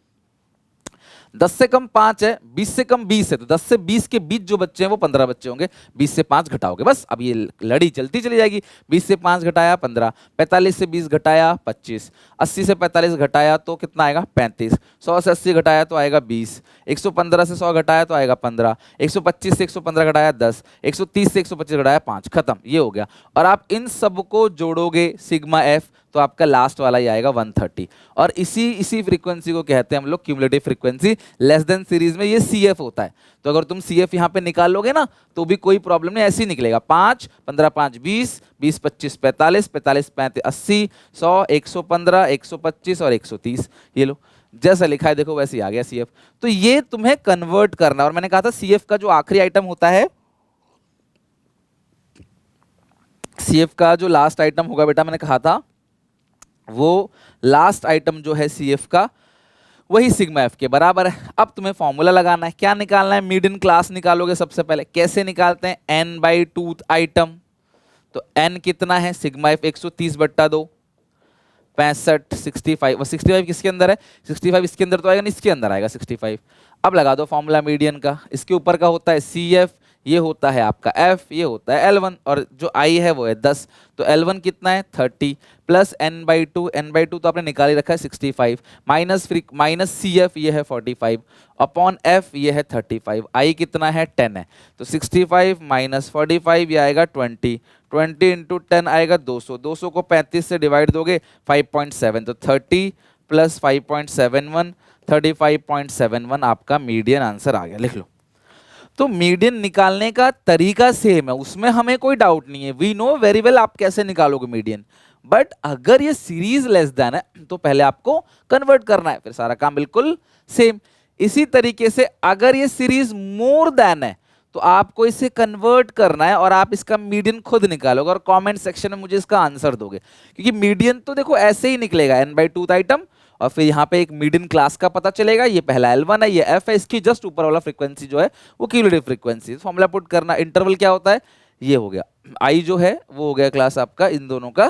10 से कम 5 है, 20 से कम 20 है, तो 10 से 20 के बीच जो बच्चे हैं वो 15 बच्चे होंगे। 20 से 5 घटाओगे, बस अब ये लड़ी चलती चली जाएगी। 20 से 5 घटाया 15, 45 से 20 घटाया 25, 80 से 45 घटाया तो कितना आएगा 35, 100 से 80 घटाया तो आएगा 20, 115 से 100 घटाया तो आएगा 15, 125 से 115 घटाया 10, 130 से 125 घटाया 5, खत्म, ये हो गया। और आप इन सबको जोड़ोगे सिग्मा एफ तो आपका लास्ट वाला ही आएगा 130। और इसी फ्रीक्वेंसी को कहते हैं हम लोग cumulative frequency. Less than series में ये CF होता है। तो अगर तुम CF यहाँ पे निकालोगे ना तो भी कोई प्रॉब्लम नहीं, ऐसे ही निकलेगा। 5, 15, 5, 20, 20, 25, 45, 45, 35, 80, 100, 115, 125 और 130। ये लो जैसा लिखा है देखो वैसे ही आ गया CF। तो ये तुम्हें कन्वर्ट करना। और मैंने कहा था CF का जो आखिरी आइटम होता है, CF का जो लास्ट आइटम होगा बेटा, मैंने कहा था वो लास्ट आइटम जो है CF का वही सिग्मा एफ के बराबर है। अब तुम्हें फॉर्मूला लगाना है, क्या निकालना है, मीडियन क्लास निकालोगे सबसे पहले। कैसे निकालते हैं, n/2 आइटम। तो n कितना है, सिग्मा एफ 130/2, 65, 65, और 65 किसके अंदर है, 65 इसके अंदर तो आएगा नहीं, इसके अंदर आएगा 65। अब लगा दो फॉर्मूला मीडियन का। इसके ऊपर का होता है CF, ये होता है आपका F, ये होता है L1, और जो I है वो है 10। तो L1 कितना है 30, प्लस n/2, n/2 तो आपने निकाल ही रखा है 65, माइनस CF ये है 45, अपॉन F ये है 35, I कितना है 10 है। तो 65 माइनस 45 ये आएगा 20, 20 इंटू 10 आएगा 200, 200 को 35 से डिवाइड दोगे 5.7, तो 30 प्लस 5.71, 35.71 आपका मीडियन आंसर आ गया, लिख लो। तो मीडियन निकालने का तरीका सेम है, उसमें हमें कोई डाउट नहीं है। वी नो वेरी वेल आप कैसे निकालोगे मीडियन, बट अगर ये सीरीज लेस देन है तो पहले आपको कन्वर्ट करना है, फिर सारा काम बिल्कुल सेम। इसी तरीके से अगर ये सीरीज मोर देन है तो आपको इसे कन्वर्ट करना है और आप इसका मीडियन खुद निकालोगे और कमेंट सेक्शन में मुझे इसका आंसर दोगे, क्योंकि मीडियन तो देखो ऐसे ही निकलेगा n/2 आइटम, और फिर यहाँ पे एक मीडियन क्लास का पता चलेगा, ये पहला L1 है, ये F है, इसकी जस्ट ऊपर वाला फ्रीक्वेंसी जो है वो क्यूमुलेटिव फ्रीक्वेंसी। फॉर्मूला पुट करना, इंटरवल क्या होता है, ये हो गया I जो है वो हो गया क्लास आपका इन दोनों का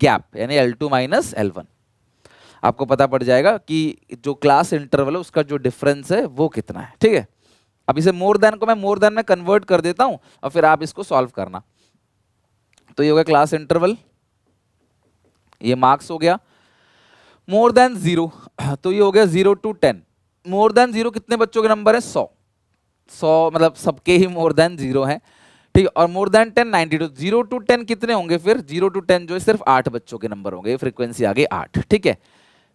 गैप, यानी L2 माइनस L1। आपको पता पड़ जाएगा कि जो क्लास इंटरवल है उसका जो डिफरेंस है वो कितना है, ठीक है। अब इसे मोर देन को मैं मोर देन में कन्वर्ट कर देता हूं और फिर आप इसको सॉल्व करना। तो ये हो गया क्लास इंटरवल, ये मार्क्स हो गया। मोर देन 0 तो ये हो गया 0 to 10। मोर देन 0 कितने बच्चों के नंबर है, 100 मतलब सबके ही मोर देन 0 है, ठीक है। और मोर देन 10 92। 0 to 10 कितने होंगे, फिर 0 to 10 जो है सिर्फ 8 बच्चों के नंबर होंगे, फ्रीक्वेंसी आ गई 8, ठीक है।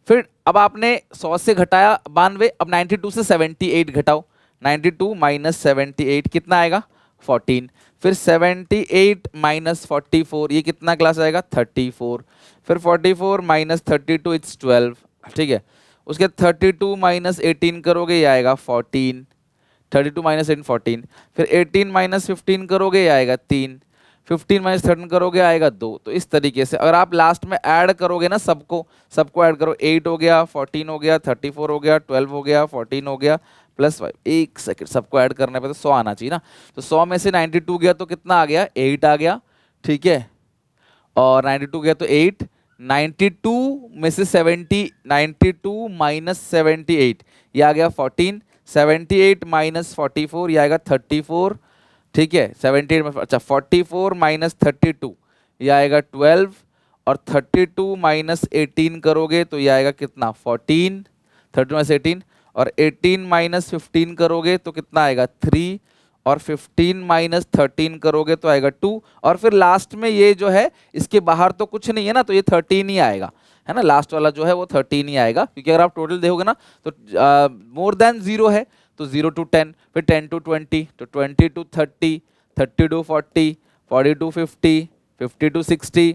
फिर अब आपने 100 से घटाया 92, अब 92 से 78 घटाओ, 92 माइनस 78 कितना आएगा 14। फिर 78 माइनस 44 ये कितना क्लास आएगा 34। फिर 44 माइनस 32 इट्स 12, ठीक है। उसके 32 माइनस 18 करोगे ये आएगा 14, 32 माइनस 18 14। फिर 18 माइनस 15 करोगे ये आएगा 3, 15 माइनस 13 करोगे आएगा 2। तो इस तरीके से अगर आप लास्ट में ऐड करोगे ना सबको ऐड करो, 8 हो गया, 14 हो गया, 34 हो गया, 12 हो गया, 14 हो गया प्लस 5, एक सेकंड, सबको ऐड करने पे तो 100 आना चाहिए ना। तो 100 में से 92 गया तो कितना आ गया 8 आ गया, ठीक है। और 92 गया तो 8, 92 में से 92 माइनस 78 ये आ गया 14, 78 माइनस 44 ये आएगा 34, ठीक है। 78 में अच्छा 44 माइनस 32 ये आएगा 12, और 32 माइनस 18 करोगे तो ये आएगा कितना 14, 32 माइनस 18, और 18 माइनस 15 करोगे तो कितना आएगा 3, और 15 माइनस 13 करोगे तो आएगा 2, और फिर लास्ट में ये जो है इसके बाहर तो कुछ नहीं है ना, तो ये 13 ही आएगा, है ना। लास्ट वाला जो है वो 13 ही आएगा, क्योंकि अगर आप टोटल देखोगे ना तो मोर देन 0 है तो 0 to 10, फिर 10 to 20, तो 20 to 30, 30 to 40, 40 to 50, 50 to 60,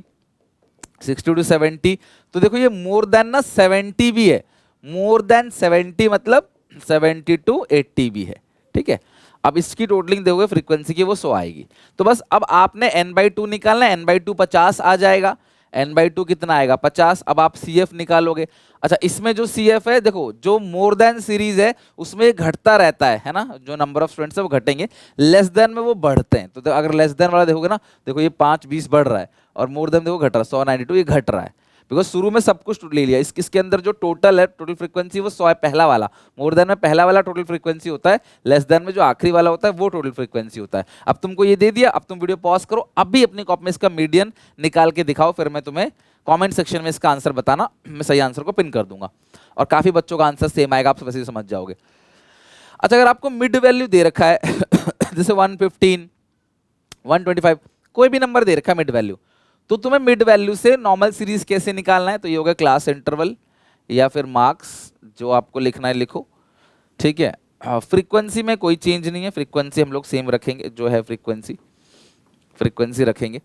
60 to 70। तो देखो ये मोर देन ना 70 भी है, मोर देन 70 मतलब 70 to 80 भी है, ठीक है। अब इसकी टोटलिंग देखोगे फ्रीक्वेंसी की वो 100 आएगी। तो बस अब आपने n/2 निकालना है, n/2 50 आ जाएगा, n/2 कितना आएगा 50। अब आप CF निकालोगे। अच्छा इसमें जो CF है देखो, जो मोर देन सीरीज है उसमें घटता रहता है ना, जो नंबर ऑफ स्टूडेंट्स है वो घटेंगे, लेस देन में वो बढ़ते हैं। तो अगर लेस देन वाला देखोगे ना, देखो ये 5 20 बढ़ रहा है, और मोर देन देखो घट रहा है 192 ये घट रहा है, बिकॉज शुरू में सब कुछ ले लिया। इसके अंदर जो टोटल है, टोटल फ्रीक्वेंसी वो 100 है पहला वाला, मोर देन में पहला वाला टोटल फ्रीक्वेंसी होता है, लेस देन में जो आखिरी वाला होता है वो टोटल फ्रीक्वेंसी होता है। अब तुमको ये दे दिया, अब तुम वीडियो पॉज करो, अब भी अपनी कॉपी में इसका मीडियन निकाल के दिखाओ, फिर मैं तुम्हें कमेंट सेक्शन में इसका आंसर बताना, मैं सही आंसर को पिन कर दूंगा, और काफी बच्चों का आंसर सेम आएगा, आप वैसे ही समझ जाओगे। अच्छा अगर आपको मिड वैल्यू दे रखा है जैसे 115 125 कोई भी नंबर दे रखा है मिड वैल्यू, तो तुम्हें मिड वैल्यू से नॉर्मल सीरीज कैसे निकालना है, तो ये होगा क्लास इंटरवल या फिर मार्क्स, जो आपको लिखना है लिखो, ठीक है। फ्रीक्वेंसी में कोई चेंज नहीं है, फ्रीक्वेंसी हम लोग सेम रखेंगे, जो है फ्रीक्वेंसी रखेंगे।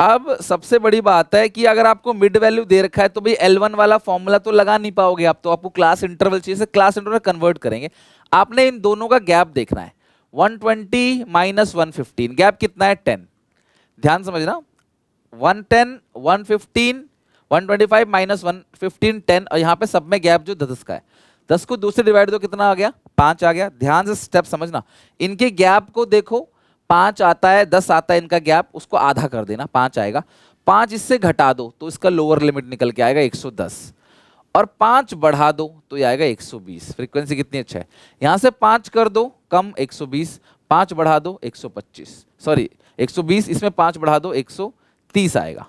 अब सबसे बड़ी बात है कि अगर आपको मिड वैल्यू दे रखा है तो भाई L1 वाला फॉर्मूला तो लगा नहीं पाओगे आप, तो आपको क्लास इंटरवल चाहिए, क्लास इंटरवल कन्वर्ट करेंगे। आपने इन दोनों का गैप देखना है, 120 माइनस 115 गैप कितना है 10, ध्यान समझना, 110 115 125 माइनस 115 10, और यहाँ पे सब में गैप जो 10 का है, 10 को 2 से डिवाइड दो कितना आ गया 5 आ गया। ध्यान से स्टेप समझना, इनके गैप को देखो, 5 आता है 10 आता है इनका गैप, उसको आधा कर देना 5 आएगा, 5 इससे घटा दो तो इसका लोअर लिमिट निकल के आएगा 110, और 5 बढ़ा दो तो ये आएगा 120। फ्रीक्वेंसी कितनी अच्छा है, यहां से 5 कर दो कम 120, 5 बढ़ा दो 125, सॉरी 120, इसमें 5 बढ़ा दो 130 आएगा,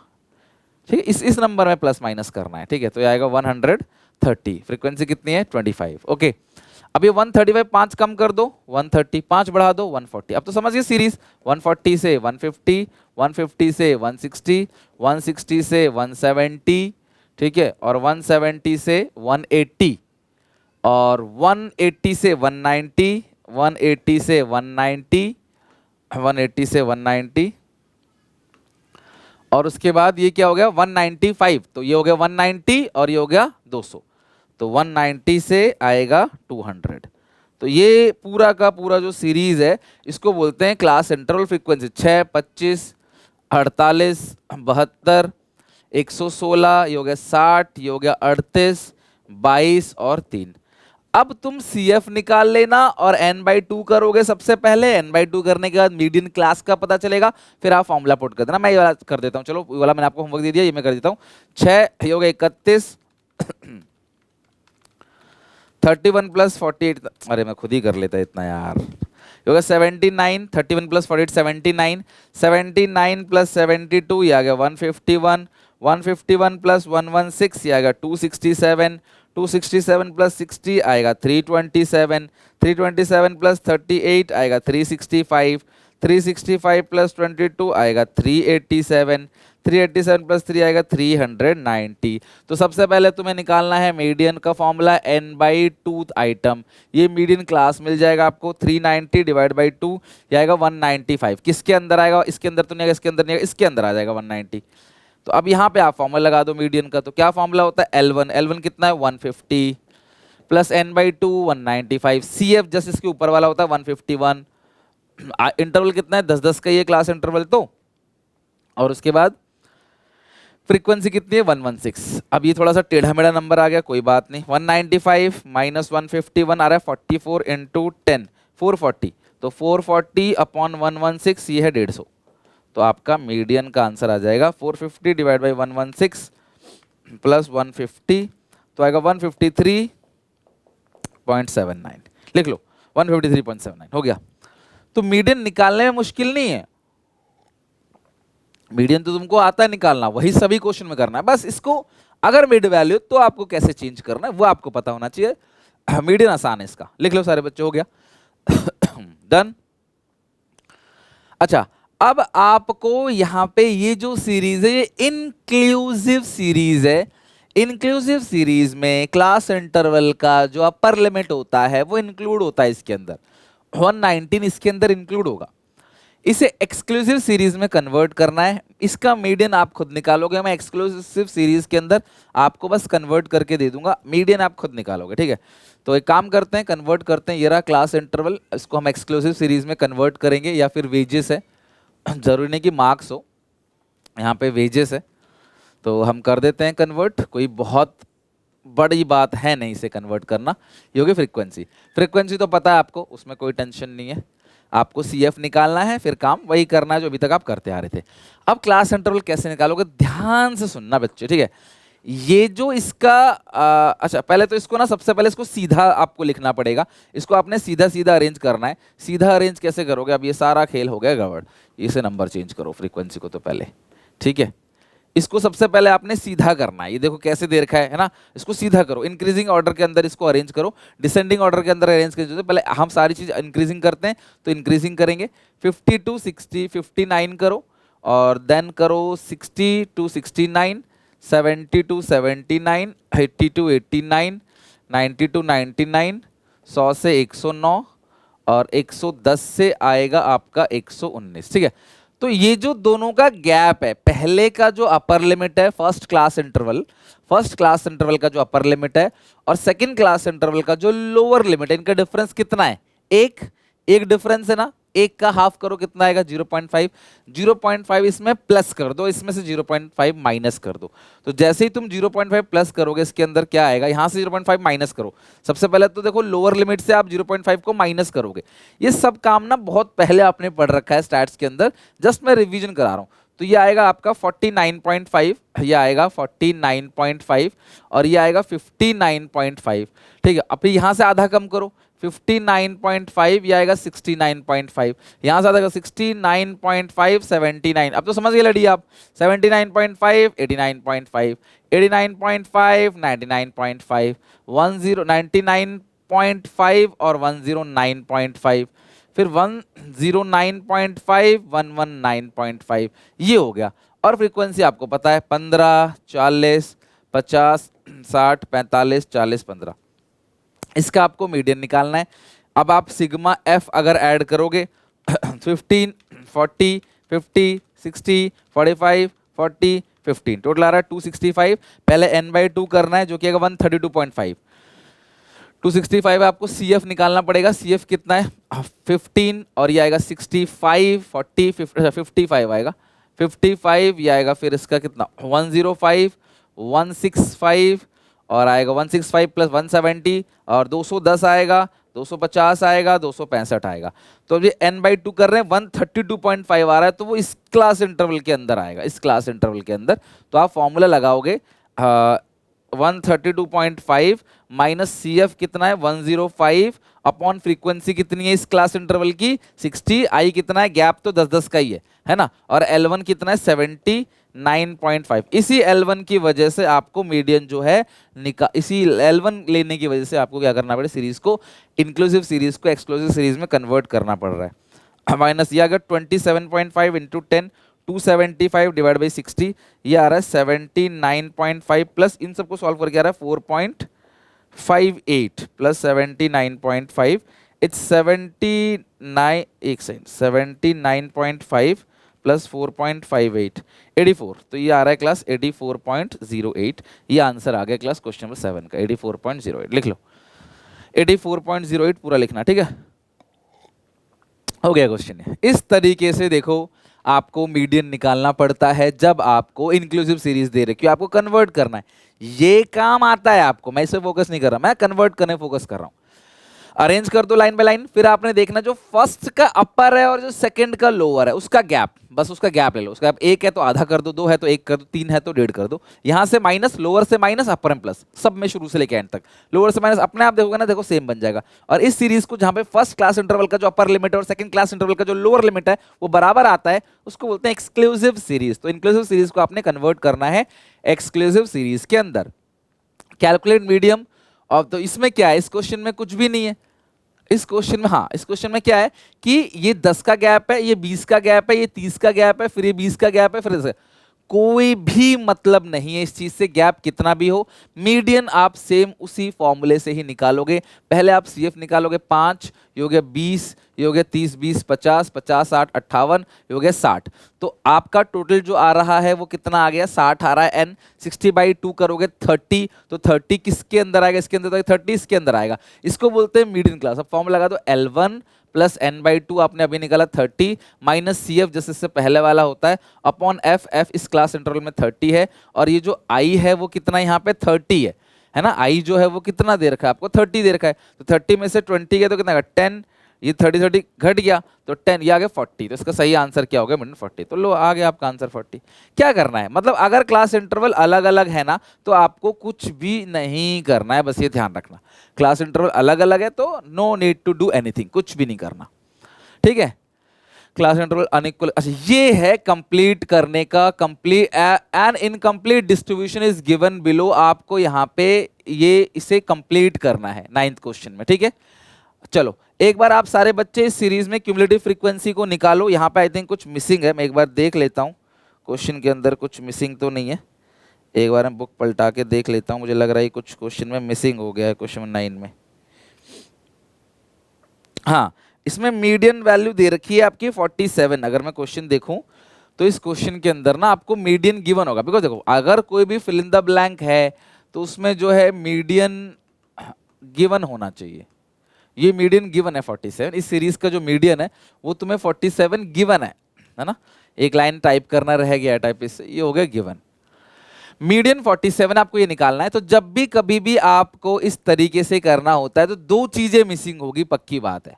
ठीक है। इस नंबर में प्लस माइनस करना है, ठीक है। तो ये आएगा 130, फ्रीक्वेंसी कितनी है 25, ओके। अब ये 135 5 कम कर दो 130, 5 बढ़ा दो 140। अब तो समझिए सीरीज 140 से 150, 150 से 160, 160 से 170, ठीक है, और 170 से 180, और 180 से 190, 180 से 190, 180 से 190, और उसके बाद ये क्या हो गया 195, तो ये हो गया 190 और ये हो गया 200, तो 190 से आएगा 200। तो ये पूरा का पूरा जो सीरीज है इसको बोलते हैं क्लास इंटरवल फ्रीक्वेंसी। 6, 25, 48, 72, 116, ये हो गया 60, ये हो गया 38, 22 और 3। अब तुम CF निकाल लेना और n/2 करोगे सबसे पहले। n/2 करने के बाद मीडियन क्लास का पता चलेगा, फिर आप फॉर्मूला पुट कर देना। मैं ये वाला कर देता हूँ, चलो ये वाला मैंने आपको होमवर्क दे दिया, ये मैं कर देता हूँ। 6, ये हो गया 31, 31 प्लस 48, अरे मैं खुद ही कर लेता इतना यार। ये होगा 79, 31 प्लस 48 79, 79 प्लस 72 ये आ गया 151, 151 प्लस 116 ये आएगा 267, 267 प्लस 60 आएगा 327, 327 प्लस 38 आएगा 365, 365 प्लस 22 आएगा 387, 387 प्लस 3 आएगा 390। तो सबसे पहले तुम्हें निकालना है मीडियन का फॉर्मूला n/2 आइटम। ये मीडियन क्लास मिल जाएगा आपको 390 डिवाइड बाई 2 ये आएगा 195। किसके अंदर आएगा? इसके अंदर तो नहीं आएगा, इसके अंदर नहीं आएगा, इसके अंदर आ जाएगा 190। तो अब यहाँ पे आप फॉर्मूला लगा दो मीडियन का। तो क्या फॉर्मूला होता है? L1, L1 कितना है 150 प्लस n/2 195, CF जस्ट इसके ऊपर वाला होता है 151। इंटरवल कितना है 10-10 का ये क्लास इंटरवल। तो और उसके बाद फ्रीक्वेंसी कितनी है 116। अब ये थोड़ा सा टेढ़ा मेढ़ा नंबर आ गया, कोई बात नहीं। 195 माइनस 151 आ रहा है 44 इंटू 10 440, तो 440 अपॉन 116 ये है 150। तो आपका मीडियन का आंसर आ जाएगा 450 डिवाइड बाई 116 प्लस 150, तो आएगा 153.79। लिख लो 153.79 हो गया। तो मीडियन निकालने में मुश्किल नहीं है, मीडियन तो तुमको आता है निकालना, वही सभी क्वेश्चन में करना है। बस इसको अगर मिड वैल्यू तो आपको कैसे चेंज करना है वो आपको पता होना चाहिए। मीडियन आसान है इसका, लिख लो सारे बच्चे, हो गया डन। अच्छा, अब आपको यहां पे ये जो सीरीज है ये इंक्लूसिव सीरीज है। इंक्लूसिव सीरीज में क्लास इंटरवल का जो अपर लिमिट होता है वो इंक्लूड होता है इसके अंदर, 119 इसके अंदर इंक्लूड होगा। इसे एक्सक्लूसिव सीरीज में कन्वर्ट करना है, इसका मीडियन आप खुद निकालोगे। मैं एक्सक्लूसिव सीरीज के अंदर आपको बस कन्वर्ट करके दे दूंगा, मीडियन आप खुद निकालोगे, ठीक है। तो एक काम करते हैं, कन्वर्ट करते हैं। ये रहा क्लास इंटरवल, इसको हम एक्सक्लूसिव सीरीज में कन्वर्ट करेंगे, या फिर वेजेस है, जरूरी नहीं कि मार्क्स हो, यहाँ पे वेजेस है तो हम कर देते हैं कन्वर्ट। कोई बहुत बड़ी बात है नहीं इसे कन्वर्ट करना। ये होगी फ्रीक्वेंसी। फ्रीक्वेंसी तो पता है आपको, उसमें कोई टेंशन नहीं है। आपको CF निकालना है, फिर काम वही करना है जो अभी तक आप करते आ रहे थे। अब क्लास इंटरवल कैसे निकालोगे, ध्यान से सुनना बच्चे, ठीक है। ये जो इसका अच्छा, पहले तो इसको ना, सबसे पहले इसको सीधा आपको लिखना पड़ेगा। इसको आपने सीधा सीधा अरेंज करना है। सीधा अरेंज कैसे करोगे? अब ये सारा खेल हो गया गड़बड़, इसे नंबर चेंज करो फ्रीक्वेंसी को तो पहले, ठीक है। इसको सबसे पहले आपने सीधा करना है। ये देखो कैसे दे रखा है ना, इसको सीधा करो। इंक्रीजिंग ऑर्डर के अंदर इसको अरेंज करो, डिसेंडिंग ऑर्डर के अंदर अरेंज करो। पहले हम सारी चीज इंक्रीजिंग करते हैं, तो इंक्रीजिंग करेंगे। 50 to 60 59 करो, और देन करो 60 to 69, 70 to 79, 80 to 89, 90 to 99, 100 से 109, और 110 से आएगा आपका 119, ठीक है। तो ये जो दोनों का गैप है, पहले का जो अपर लिमिट है फर्स्ट क्लास इंटरवल का जो अपर लिमिट है, और सेकंड क्लास इंटरवल का जो लोअर लिमिट है, इनका डिफरेंस कितना है? एक डिफरेंस है ना, एक का हाफ करो कितना आएगा? 0.5। 0.5 इसमें प्लस कर दो, इसमें से 0.5 माइनस कर दो। तो जैसे ही तुम 0.5 प्लस करोगे इसके अंदर क्या आएगा? यहां से 0.5 माइनस करो। सबसे पहले तो देखो लोअर लिमिट से आप 0.5 को माइनस करोगे। ये सब काम ना बहुत पहले आपने पढ़ रखा है स्टैट्स के अंदर, जस्ट मैं रिवीजन करा रहा हूं। तो ये आएगा आपका 49.5, ये आएगा 49.5, और ये आएगा 59.5, ठीक है। अब यहां से आधा कम करो, 59.5, ये आएगा 69.5, यहां से आधा 69.5, 79। अब तो समझ गए लड़ी आप, 79.5, 89.5, 89.5, 99.5, 99.5 और 109.5, फिर 109.5, 119.5, ये हो गया। और फ्रीक्वेंसी आपको पता है 15, 40, 50, 60, 45, 40, 15। इसका आपको मीडियन निकालना है। अब आप सिग्मा F अगर ऐड करोगे 15, 40, 50, 60, 45, 40, 15, टोटल आ रहा है 265। पहले n/2 करना है जो कि 132.5। 265 है, आपको CF निकालना पड़ेगा। CF कितना है 15 और ये आएगा 65, 40, 55 आएगा 55, ये आएगा फिर इसका कितना 105, 165 और आएगा 165 प्लस 170 और 210 आएगा, 250 आएगा, 265 आएगा। तो अब ये n/2 कर रहे हैं 132.5 आ रहा है, तो वो इस क्लास इंटरवल के अंदर आएगा, इस क्लास इंटरवल के अंदर। तो आप फॉर्मूला लगाओगे 132.5 माइनस CF कितना है 105 अपॉन फ्रीक्वेंसी कितनी है इस क्लास इंटरवल की 60, आई कितना है गैप तो 10-10 का ही है ना, और L1 कितना है 79.5। इसी L1 की वजह से आपको मीडियन जो है इसी L1 लेने की वजह से आपको क्या करना पड़ेगा, सीरीज को इंक्लूसिव सीरीज को एक्सक्लूसिव सीरीज में कन्वर्ट करना पड़ रहा है। माइनस ये अगर 27.5 इंटू 10 275 डिवाइड बाई 60, ये आ रहा है 79.5 प्लस इन सबको सॉल्व करके आ रहा है 4.58 प्लस 79.5, इट्स 79.5 प्लस 4.58 84। तो ये आ रहा है क्लास 84.08। ये आंसर आ गया क्लास क्वेश्चन नंबर 7 का 84.08। लिख लो 84.08 पूरा लिखना, ठीक है। हो गया क्वेश्चन। इस तरीके से देखो आपको मीडियन निकालना पड़ता है जब आपको इंक्लूसिव सीरीज दे रही, क्यों आपको कन्वर्ट करना है। ये काम आता है आपको, मैं इसे फोकस नहीं कर रहा, मैं कन्वर्ट करने फोकस कर रहा हूं। अरेंज कर दो लाइन बाय लाइन, फिर आपने देखना जो फर्स्ट का अपर है और जो सेकंड का लोअर है उसका गैप, बस उसका गैप ले लो। उसका गैप 1 है तो आधा कर दो, 2 है तो 1 कर दो, 3 है तो 1.5 कर दो। यहां से माइनस, लोअर से माइनस, अपर में प्लस, सब में शुरू से लेके एंड तक लोअर से माइनस अपने आप देखोगे ना, देखो सेम बन जाएगा। और इस सीरीज को जहां पे फर्स्ट क्लास इंटरवल का जो अपर लिमिट है और सेकंड क्लास इंटरवल का जो लोअर लिमिट है वो बराबर आता है, उसको बोलते हैं एक्सक्लूसिव सीरीज। तो इंक्लूसिव सीरीज को आपने कन्वर्ट करना है एक्सक्लूसिव सीरीज के अंदर। कैलकुलेट मीडियम ऑफ, तो इसमें क्या है, इस क्वेश्चन में कुछ भी नहीं है। इस क्वेश्चन में, हाँ, इस क्वेश्चन में क्या है कि ये 10 का गैप है, ये 20 का गैप है, ये 30 का गैप है, फिर ये 20 का गैप है, फिर कोई भी मतलब नहीं है इस चीज से, गैप कितना भी हो। मीडियन आप सेम उसी फॉर्मूले से ही निकालोगे। पहले आप CF निकालोगे 5, ये हो गया 20, ये हो गया 30, 20, 50, 50, 60, 58, ये हो गया 60। तो आपका टोटल जो आ रहा है वो कितना आ गया, 60 आ रहा है। n 60/2 करोगे 30, तो 30 किसके अंदर आएगा, इसके अंदर, तो 30 इसके अंदर आएगा। इसको बोलते हैं मीडियन क्लास। अब फॉर्मूला लगा दो L1 प्लस n/2 आपने अभी निकाला 30 माइनस CF जैसे इससे पहले वाला होता है अपॉन F। F इस क्लास इंटरवल में 30 है और ये जो I है वो कितना यहाँ पे 30 है ना। I जो है वो कितना दे रखा है आपको, 30 दे रखा है। तो 30 में से 20 गया तो कितना 10, ये 30 घट गया तो 10, ये आ गया 40। तो इसका सही आंसर क्या हो गया, 40। तो लो आ गया आपका आंसर 40। क्या करना है, मतलब अगर क्लास इंटरवल अलग अलग है ना तो आपको कुछ भी नहीं करना है, बस ये ध्यान रखना। क्लास इंटरवल अलग अलग है तो no need to do anything, कुछ भी नहीं करना, ठीक है। क्लास इंटरवल अनइक्वल, अच्छा ये है कंप्लीट करने का। Complete N incomplete distribution is given below, आपको यहाँ पे ये इसे कंप्लीट करना है 9th क्वेश्चन में, ठीक है। चलो एक बार आप सारे बच्चे इस सीरीज में क्यूमुलेटिव फ्रीक्वेंसी को निकालो। यहाँ पे आई थिंक कुछ मिसिंग है, मैं एक बार देख लेता हूँ क्वेश्चन के अंदर कुछ मिसिंग तो नहीं है। एक बार मैं बुक पलटा के देख लेता हूँ, मुझे लग रहा है कुछ क्वेश्चन में मिसिंग हो गया है, क्वेश्चन 9 में। हाँ, इसमें मीडियन वैल्यू दे रखी है आपकी 47। अगर मैं क्वेश्चन देखूं तो इस क्वेश्चन के अंदर ना आपको मीडियन गिवन होगा, बिकॉज देखो अगर कोई भी फिल इन द ब्लैंक है तो उसमें जो है मीडियन गिवन होना चाहिए। ये मीडियन गिवन है 47, इस सीरीज का जो मीडियन है वो तुम्हें 47 गिवन है ना। एक लाइन टाइप करना रह गया टाइप, इससे ये हो गया गिवन। मीडियन 47 आपको ये निकालना है। तो जब भी कभी भी आपको इस तरीके से करना होता है तो 2 चीजें मिसिंग होगी, पक्की बात है,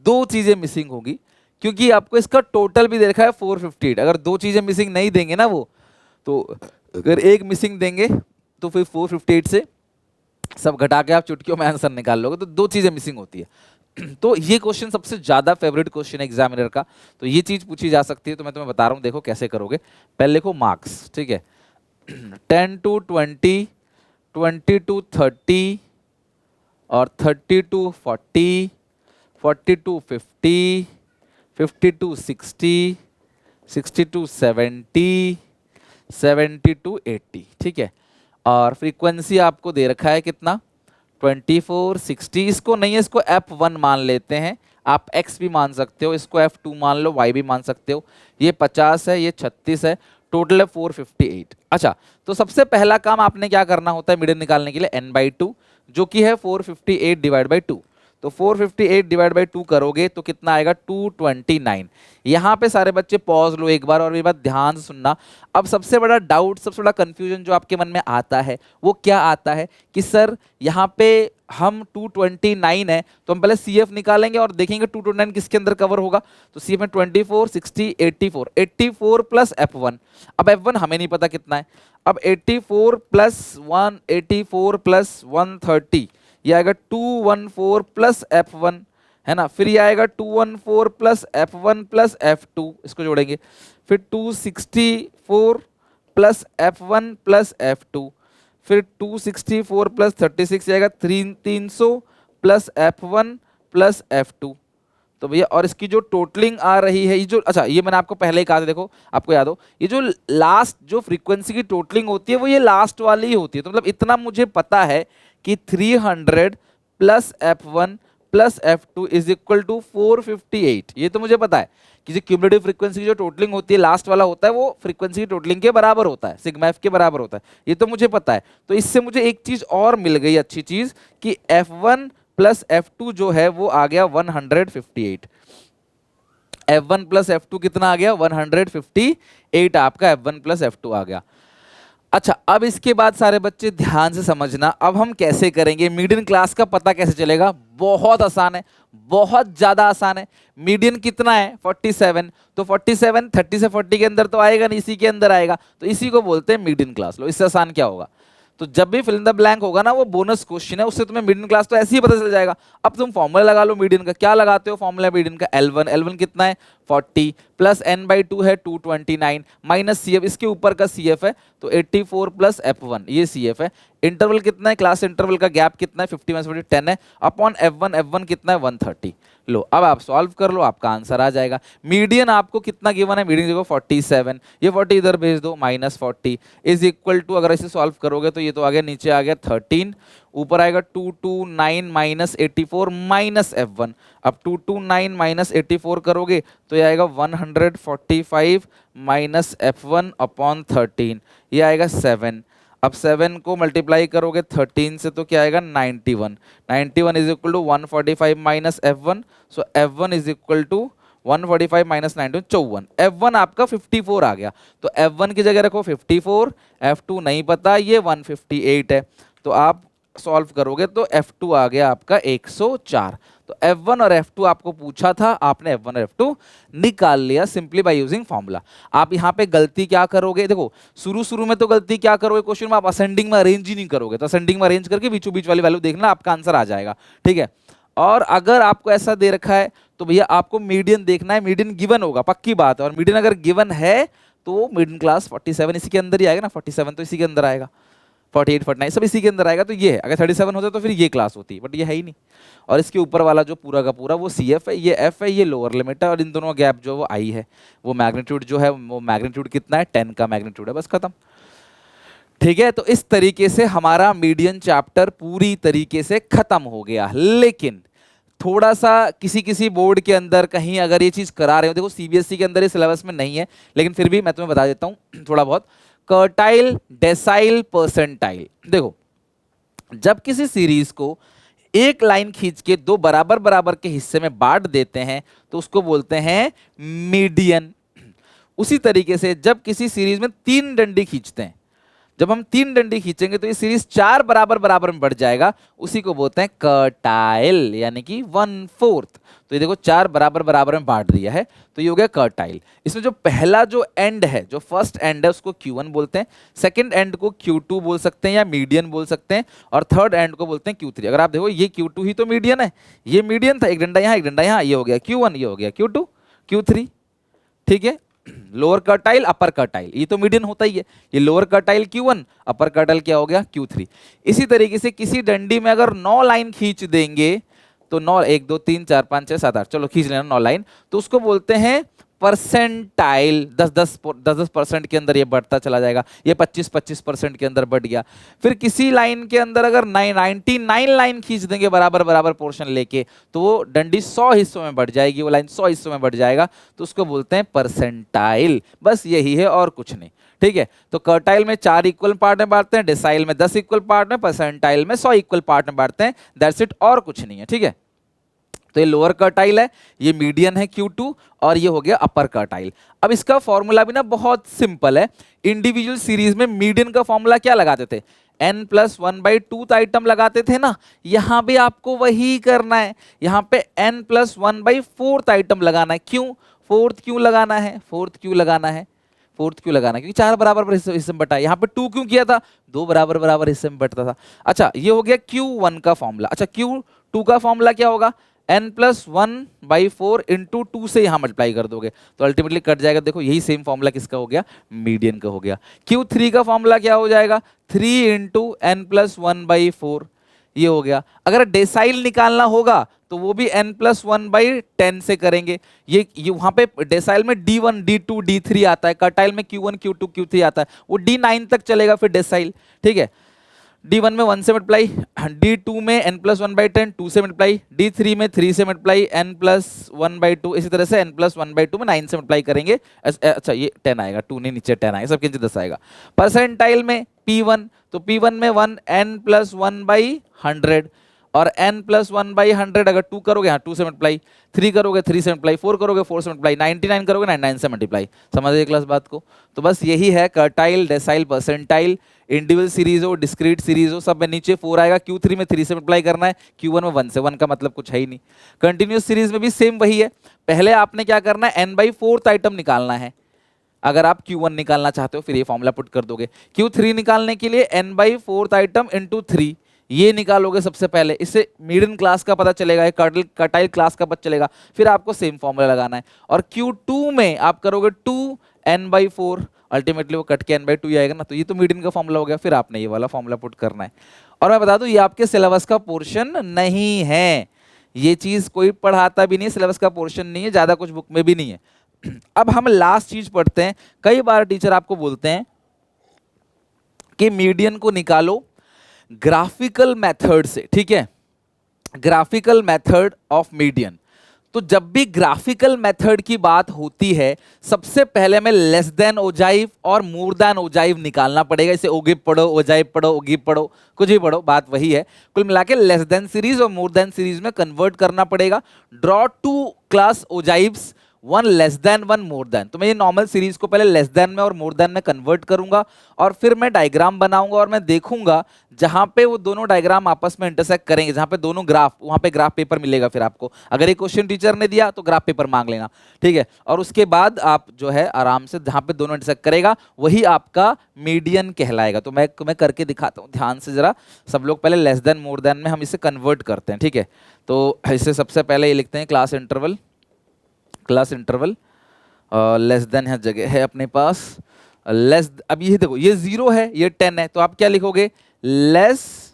2 चीजें मिसिंग होगी, क्योंकि आपको इसका टोटल भी दे रखा है 458। अगर 2 चीजें मिसिंग नहीं देंगे ना वो, तो अगर एक मिसिंग देंगे तो फिर 458 से सब घटा के आप चुटकियों में आंसर निकाल लोगे, तो 2 चीजें मिसिंग होती है। तो ये क्वेश्चन सबसे ज्यादा फेवरेट क्वेश्चन है एग्जामिनर का, तो ये चीज पूछी जा सकती है। तो मैं तुम्हें बता रहा हूं, देखो कैसे करोगे। पहले लिखो मार्क्स, ठीक है। 10 to 20, 20 to 30 और 30 to 40, 40 to 50, 50 to 60, 60 to 70, 70 to 80, ठीक है। और फ्रीक्वेंसी आपको दे रखा है कितना 24, 60। इसको नहीं है, इसको F1 मान लेते हैं, आप X भी मान सकते हो, इसको F2 मान लो, Y भी मान सकते हो। ये 50 है, ये 36 है, टोटल है 458। अच्छा, तो सबसे पहला काम आपने क्या करना होता है मीडियन निकालने के लिए, n/2 जो कि है 458 डिवाइड बाई 2। तो 458 डिवाइड बाई 2 करोगे तो कितना आएगा 229। यहाँ पे सारे बच्चे पॉज लो एक बार और ये बात ध्यान से सुनना। अब सबसे बड़ा डाउट, सबसे बड़ा कंफ्यूजन जो आपके मन में आता है वो क्या आता है कि सर यहाँ पे हम 229 है तो हम पहले CF निकालेंगे और देखेंगे 229 किसके अंदर कवर होगा। तो CF में 24, 60, 84, 84 प्लस F1। अब F1 हमें नहीं पता कितना है। अब 84 प्लस 1, 84 प्लस 130, ये आएगा 214 प्लस F1, है ना। फिर ये आएगा 214 प्लस F1 प्लस F2, इसको जोड़ेंगे। फिर 264 प्लस F1 प्लस F2, फिर 264 प्लस 36 आएगा 300 प्लस F1 प्लस F2। तो भैया और इसकी जो टोटलिंग आ रही है, ये जो, अच्छा ये मैंने आपको पहले ही कहा था, देखो आपको याद हो, ये जो लास्ट जो फ्रीक्वेंसी की टोटलिंग होती है वो ये लास्ट वाली ही होती है। तो मतलब इतना मुझे पता है कि 300 plus F1 plus F2 is equal to 458। ये तो मुझे पता है कि जो क्यूमुलेटिव फ्रीक्वेंसी की जो टोटलिंग होती है लास्ट वाला होता है वो फ्रीक्वेंसी की टोटलिंग के बराबर होता है, सिग्मा एफ के बराबर होता है। ये तो मुझे पता है। तो इससे मुझे एक चीज और मिल गई अच्छी चीज कि F1 प्लस F2 जो है वो आ गया 158। F1 प्लस F2 कितना आ गया 158, आपका F1 प्लस F2 आ गया। अच्छा, अब इसके बाद सारे बच्चे ध्यान से समझना, अब हम कैसे करेंगे, मीडियन क्लास का पता कैसे चलेगा। बहुत आसान है, बहुत ज्यादा आसान है। मीडियन कितना है 47, तो 47 30 से 40 के अंदर तो आएगा नहीं, इसी के अंदर आएगा, तो इसी को बोलते हैं मीडियन क्लास। लो, इससे आसान क्या होगा। तो जब भी फिल इन द ब्लैंक होगा ना वो बोनस क्वेश्चन है, उससे तुम्हें मीडियन क्लास तो ऐसे ही पता चल जाएगा। अब तुम फॉर्मूला लगा लो मीडियन का, क्या लगाते हो फॉर्मूला मीडियन का, L1 कितना है 40 प्लस n/2 है 229 माइनस CF, इसके ऊपर का CF है तो 84 प्लस F1, ये CF है। इंटरवल कितना है, क्लास इंटरवल का गैप कितना है 50 - 40 10 है, अपॉन F1 कितना है 130। लो, अब आप सॉल्व कर लो, आपका आंसर आ जाएगा। मीडियन आपको कितना गिवन है, मीडियन देखो 47, ये 40 इधर भेज दो, -40 इज इक्वल टू, अगर इसे सॉल्व करोगे तो ये तो आ गया, नीचे आ गया 13, ऊपर आएगा 229 माइनस 84 माइनस F1। अब 229 माइनस 84 करोगे तो ये आएगा 145 माइनस F1 अपॉन 13, ये आएगा 7। अब 7 को मल्टीप्लाई करोगे 13 से तो क्या आएगा 91। 91 is equal to 145 minus F1, so F1 is equal to 145 minus 91 54। F1 आपका 54 आ गया, तो F1 की जगह रखो 54, F2 नहीं पता, ये 158 है। तो आप सॉल्व करोगे तो F2 आ गया आपका 104। तो F1 और F2 आपको पूछा था, आपने F1 और F2 निकाल लिया सिंपली बाय यूजिंग फॉर्मूला। आप यहाँ पे गलती क्या करोगे, देखो शुरू में तो गलती क्या करोगे क्वेश्चन में, आप असेंडिंग में अरेंज ही नहीं करोगे। तो असेंडिंग में अरेंज करके बीचों बीच वाली वैल्यू देखना, आपका आंसर आ जाएगा, ठीक है। और अगर आपको ऐसा दे रखा है तो भैया आपको मीडियन देखना है, मीडियन गिवन होगा पक्की बात है, और मीडियन अगर गिवन है तो मीडियन क्लास 47 इसी के अंदर ही आएगा ना, 47 तो इसी के अंदर आएगा, 48 49 सब इसी के अंदर आएगा। तो ये है, अगर 37 होता तो फिर ये क्लास होती, बट ये है ही नहीं। और इसके ऊपर वाला जो पूरा का पूरा वो CF है, ये F है, ये लोअर लिमिट है, और इन दोनों गैप जो वो I है, वो मैग्नीट्यूड जो है वो मैग्नीट्यूड कितना है 10 का मैग्नीट्यूड है, बस खत्म, ठीक है। तो इस तरीके से हमारा मीडियन चैप्टर पूरी तरीके से खत्म हो गया। लेकिन थोड़ा सा किसी बोर्ड के अंदर कहीं अगर ये चीज करा रहे हो, देखो CBSE के अंदर ये सिलेबस में नहीं है, लेकिन फिर भी मैं तुम्हें बता देता हूं थोड़ा बहुत। कर्टाइल, डेसाइल, परसेंटाइल, देखो जब किसी सीरीज को एक लाइन खींच के दो बराबर बराबर के हिस्से में बांट देते हैं तो उसको बोलते हैं मीडियन। उसी तरीके से जब किसी सीरीज में 3 डंडी खींचते हैं, जब हम 3 डंडी खींचेंगे तो ये सीरीज 4 बराबर बराबर में बढ़ जाएगा, उसी को बोलते हैं कर्टाइल, यानी कि 1/4। तो ये देखो 4 बराबर बराबर में बांट दिया है, तो ये हो गया कर्टाइल। इसमें जो पहला जो एंड है, जो फर्स्ट एंड है, उसको Q1 बोलते हैं, सेकंड एंड को Q2 बोल सकते हैं या मीडियन बोल सकते हैं, और थर्ड एंड को बोलते हैं Q3। अगर आप देखो ये Q2 ही तो मीडियन है, ये मीडियन था, एक डंडा यहाँ एक डंडा यहाँ, ये हो गया Q1, ये हो गया Q2 Q3, ठीक है। लोअर कर्टाइल, अपर कर्टाइल, ये तो मीडियन होता ही है, ये लोअर कर्टाइल Q1, अपर कर्टाइल क्या हो गया Q3। इसी तरीके से किसी डंडी में अगर 9 लाइन खींच देंगे तो 9 1 2 3 4 5 6 7 8, चलो खींच लेना 9 लाइन, तो उसको बोलते हैं परसेंटाइल। 10% के अंदर ये बढ़ता चला जाएगा, ये 25% के अंदर बढ़ गया। फिर किसी लाइन के अंदर अगर 99 लाइन खींच देंगे बराबर बराबर पोर्शन लेके, तो वो डंडी 100 हिस्सों में बढ़ जाएगी, वो लाइन 100 हिस्सों में बढ़ जाएगा, तो उसको बोलते हैं परसेंटाइल। बस यही है और कुछ नहीं, ठीक है, तो कर्टाइल में 4 इक्वल पार्ट में बांटते हैं, डेसाइल में 10 इक्वल पार्ट में, परसेंटाइल में 100 इक्वल पार्ट में बांटते हैं। दैट्स इट, और कुछ नहीं है। ठीक है, तो ये लोअर कर्टाइल है, ये मीडियन है Q2, और ये हो गया अपर कर्टाइल। अब इसका फॉर्मूला भी ना बहुत सिंपल है। इंडिविजुअल सीरीज में मीडियन का फॉर्मूला क्या लगाते थे, n+1/2 आइटम लगाते थे ना, यहां भी आपको वही करना है। यहां पे n+1/4 आइटम लगाना है। क्यों फोर्थ क्यों लगाना है, फोर्थ क्यों लगाना है, फोर्थ क्यों लगाना है, क्योंकि 4 बराबर हिस्से में बटा है। यहाँ पे 2 क्यों किया था, 2 बराबर बराबर हिस्से में बटता था। अच्छा, ये हो गया Q1 का फॉर्मूला। अच्छा, Q2 का फॉर्मूला क्या होगा, n+1/4 इंटू 2 से यहां मल्टीप्लाई कर दोगे तो अल्टीमेटली कट जाएगा। देखो यही सेम फॉर्मूला किसका हो गया, मीडियन का हो गया। Q3 का फॉर्मूला क्या हो जाएगा, 3 इंटू n+1/4, ये हो गया। अगर डेसाइल निकालना होगा तो वो भी n+1/10 से करेंगे। ये वहां पे डेसाइल में D1 D2 D3 आता है, कर्टाइल में Q1 Q2 Q3 आता है, वो D9 तक चलेगा फिर डेसाइल। ठीक है, D1 में 1 से मल्टीप्लाई, D2 में n+1/10 2 से मल्टीप्लाई, D3 में 3 से मल्टीप्लाई, n+1/2, इसी तरह से n+1/2 में 9 से मल्टीप्लाई करेंगे। अच्छा, ये 10 आएगा, 2 नहीं, नीचे 10 आएगा, सबके नीचे 10 आएगा। परसेंटाइल में P1, तो P1 में 1 n+1/100, और n+1/100 अगर 2 करोगे, हाँ 2 से मल्टीप्लाई, 3 करोगे 3 से मल्टीप्लाई, 4 करोगे 4 से मल्टीप्लाई, 99 करोगे 99 से मल्टीप्लाई। समझ क्लास बात को। तो बस यही है quartile, decyl, percentile. Individual series हो, डिस्क्रीट सीरीज हो, सब में नीचे 4 आएगा। Q3 में 3 से मल्टीप्लाई करना है, Q1 में 1 से, 1 का मतलब कुछ है ही नहीं। कंटिन्यूस सीरीज में भी सेम वही है। पहले आपने क्या करना है, n/4 आइटम निकालना है। अगर आप Q1 निकालना चाहते हो फिर ये फॉर्मूला पुट कर दोगे। Q3 निकालने के लिए n/4 आइटम इंटू 3, ये निकालोगे सबसे पहले, इससे मीडियन क्लास का पता चलेगा, कर्टाइल क्लास का पता चलेगा। फिर आपको सेम फॉर्मूला लगाना है। और Q2 में आप करोगे 2n/4, अल्टीमेटली वो कट के n/2 ही आएगा ना, तो ये तो मीडियन का फॉर्मूला हो गया। फिर आपने ये वाला फॉर्मूला पुट करना है। और मैं बता दूं, ये आपके सिलेबस का पोर्शन नहीं है, ये चीज कोई पढ़ाता भी नहीं, सिलेबस का पोर्शन नहीं है, ज्यादा कुछ बुक में भी नहीं है। अब हम लास्ट चीज पढ़ते हैं। कई बार टीचर आपको बोलते हैं कि मीडियन को निकालो ग्राफिकल मेथड से। ठीक है, ग्राफिकल मेथड ऑफ मीडियन। तो जब भी ग्राफिकल मेथड की बात होती है, सबसे पहले हमें लेस देन ओजाइव और मोर देन ओजाइव निकालना पड़ेगा। इसे ओगिव पढ़ो, ओजाइव पढ़ो, ओगिव पढ़ो, कुछ भी पढ़ो, बात वही है। कुल मिला के लेस देन सीरीज और मोर देन सीरीज में कन्वर्ट करना पड़ेगा। Draw 2 class ogives, 1 less than 1 more than. तो मैं ये नॉर्मल सीरीज को पहले लेस देन में और मोर देन में कन्वर्ट करूंगा, और फिर मैं डायग्राम बनाऊंगा और मैं देखूंगा जहां पे वो दोनों डायग्राम आपस में इंटरसेक्ट करेंगे, जहां पे दोनों ग्राफ, वहां पे ग्राफ पेपर मिलेगा फिर आपको। अगर ये क्वेश्चन टीचर ने दिया तो ग्राफ पेपर मांग लेना। ठीक है, और उसके बाद आप जो है आराम से जहां पे दोनों इंटरसेक्ट करेगा वही आपका मीडियन कहलाएगा। तो मैं करके दिखाता हूं, ध्यान से जरा। सब लोग पहले लेस देन मोर देन में हम इसे कन्वर्ट करते हैं। ठीक है, तो इसे सबसे पहले ये लिखते हैं class interval, class interval less than है, जगह है अपने पास लेस। अब ये देखो, ये 0 है, ये 10 है, तो आप क्या लिखोगे, लेस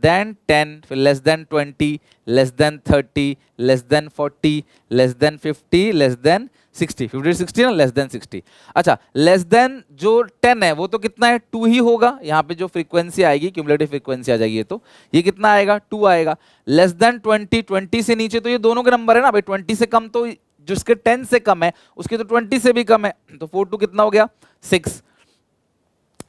देन 10, फिर less than 20, less than 30, less than 40, less than 50, less than 60, 50 60 ना, लेस देन 60। अच्छा, लेस देन जो 10 है वो तो कितना है, 2 ही होगा। यहाँ पे जो फ्रीक्वेंसी आएगी, क्यूमुलेटिव फ्रीक्वेंसी आ जाएगी, तो ये कितना आएगा, 2 आएगा। लेस देन 20, 20 से नीचे तो ये दोनों के नंबर है ना भाई, 20 से कम तो जिसके 10 से कम है उसके तो 20 से भी कम है, तो 4 2 कितना हो गया, 6।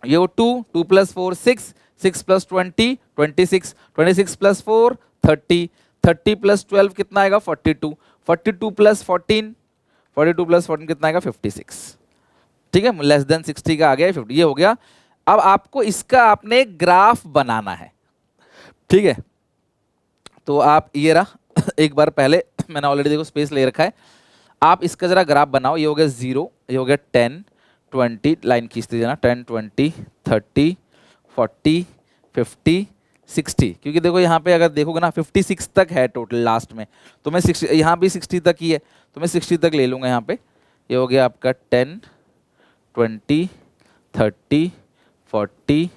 ये 2 2 + 4 6, 6 + 20 26, 26 + 4 30, 30 + 12 कितना आएगा, 42, 42 + 14, 42 + 14 कितना आएगा, 56। ठीक है, लेस देन 60 का आ गया 50, ये हो गया। अब आपको इसका आपने एक ग्राफ बनाना है। ठीक है, तो आप ये रहा एक बार पहले मैंने ऑलरेडी देखो स्पेस ले रखा है, आप इसका जरा ग्राफ बनाओ। ये हो गया 0, ये हो गया 10 20, लाइन खींचते जाना, 10 20 30 40 50 60, क्योंकि देखो यहाँ पे अगर देखोगे ना 56 तक है टोटल लास्ट में, तो मैं 60, यहाँ भी 60 तक ही है, तो मैं 60 तक ले लूँगा यहाँ पे। ये हो गया आपका 10 20 30 40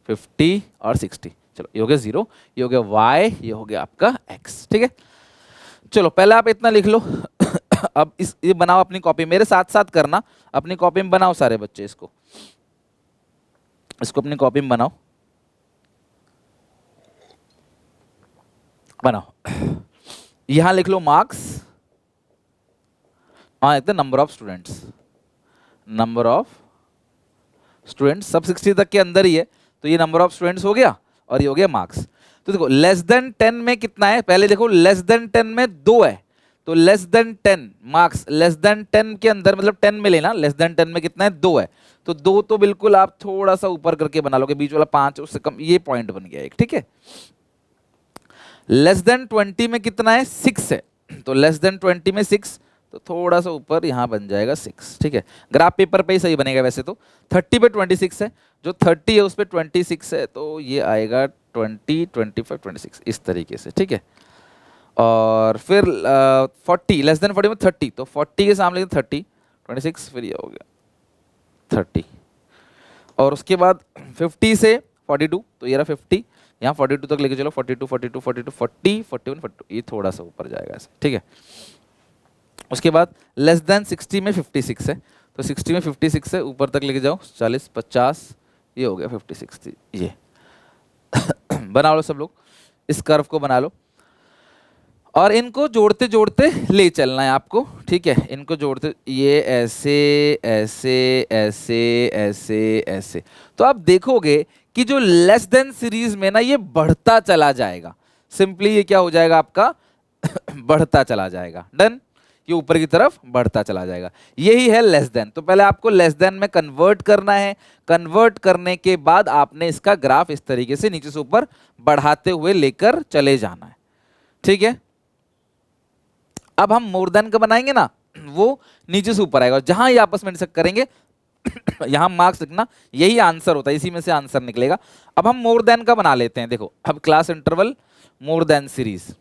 50 और 60। चलो, ये हो गया 0, ये हो गया y, ये हो गया आपका x। ठीक है, चलो पहले आप इतना लिख लो। अब ये बनाओ अपनी कॉपी, मेरे साथ साथ करना, अपनी कॉपी में बनाओ सारे बच्चे, इसको अपनी कॉपी में बनाओ, यहां लिख लो मार्क्स, हाँ, number of students, number of students, सब 60 तक के अंदर ही है, तो ये नंबर ऑफ स्टूडेंट्स हो गया और ये हो गया मार्क्स। तो देखो लेस देन 10 में कितना है, पहले देखो लेस देन 10 में 2 है, तो less than 10 marks, less than 10 के अंदर मतलब 10 में लेना, लेस देन 10 में कितना है 2 है, तो 2 तो बिल्कुल आप थोड़ा सा ऊपर करके बना लोगे, बीच वाला 5 उससे कम, ये पॉइंट बन गया एक, ठीक है। लेस देन 20 में कितना है 6 है, तो लेस देन 20 में 6, तो थोड़ा सा ऊपर यहाँ बन जाएगा 6, ठीक है। ग्राफ पेपर पे ही सही बनेगा वैसे तो। 30 पे 26 है, जो 30 है उस पर 26 है, तो ये आएगा 20, 25, 26 इस तरीके से, ठीक है। और फिर 40, लेस देन 40 में 30, तो 40 के सामने 30, 26, फिर ये हो गया 30। और उसके बाद 50 से 42, तो ये रहा 50, यहाँ 42 तक लेके चलो, 42, 42, 42, 40, 41, 42, ये थोड़ा सा ऊपर जाएगा ऐसे, ठीक है। उसके बाद लेस देन 60 में 56 है, तो 60 में 56 है, ऊपर तक लेके जाओ 40, 50, ये हो गया 56, ये बना लो सब लोग, इस कर्व को बना लो और इनको जोड़ते जोड़ते ले चलना है आपको, ठीक है। इनको जोड़ते, ये ऐसे ऐसे ऐसे ऐसे ऐसे, तो आप देखोगे कि जो लेस देन सीरीज में ना ये बढ़ता चला जाएगा, सिंपली ये क्या हो जाएगा आपका बढ़ता चला जाएगा, डन, ये ऊपर की तरफ बढ़ता चला जाएगा, यही है लेस देन। तो पहले आपको लेस देन में कन्वर्ट करना है, कन्वर्ट करने के बाद आपने इसका ग्राफ इस तरीके से नीचे से ऊपर बढ़ाते हुए लेकर चले जाना है, ठीक है। अब हम मोर देन का बनाएंगे ना, वो नीचे से ऊपर आएगा, जहां ये आपस में इंटरसेक्ट करेंगे यहां मार्क्स लिखना, यही आंसर होता है, इसी में से आंसर निकलेगा। अब हम मोर देन का बना लेते हैं, देखो अब क्लास इंटरवल मोर देन सीरीज,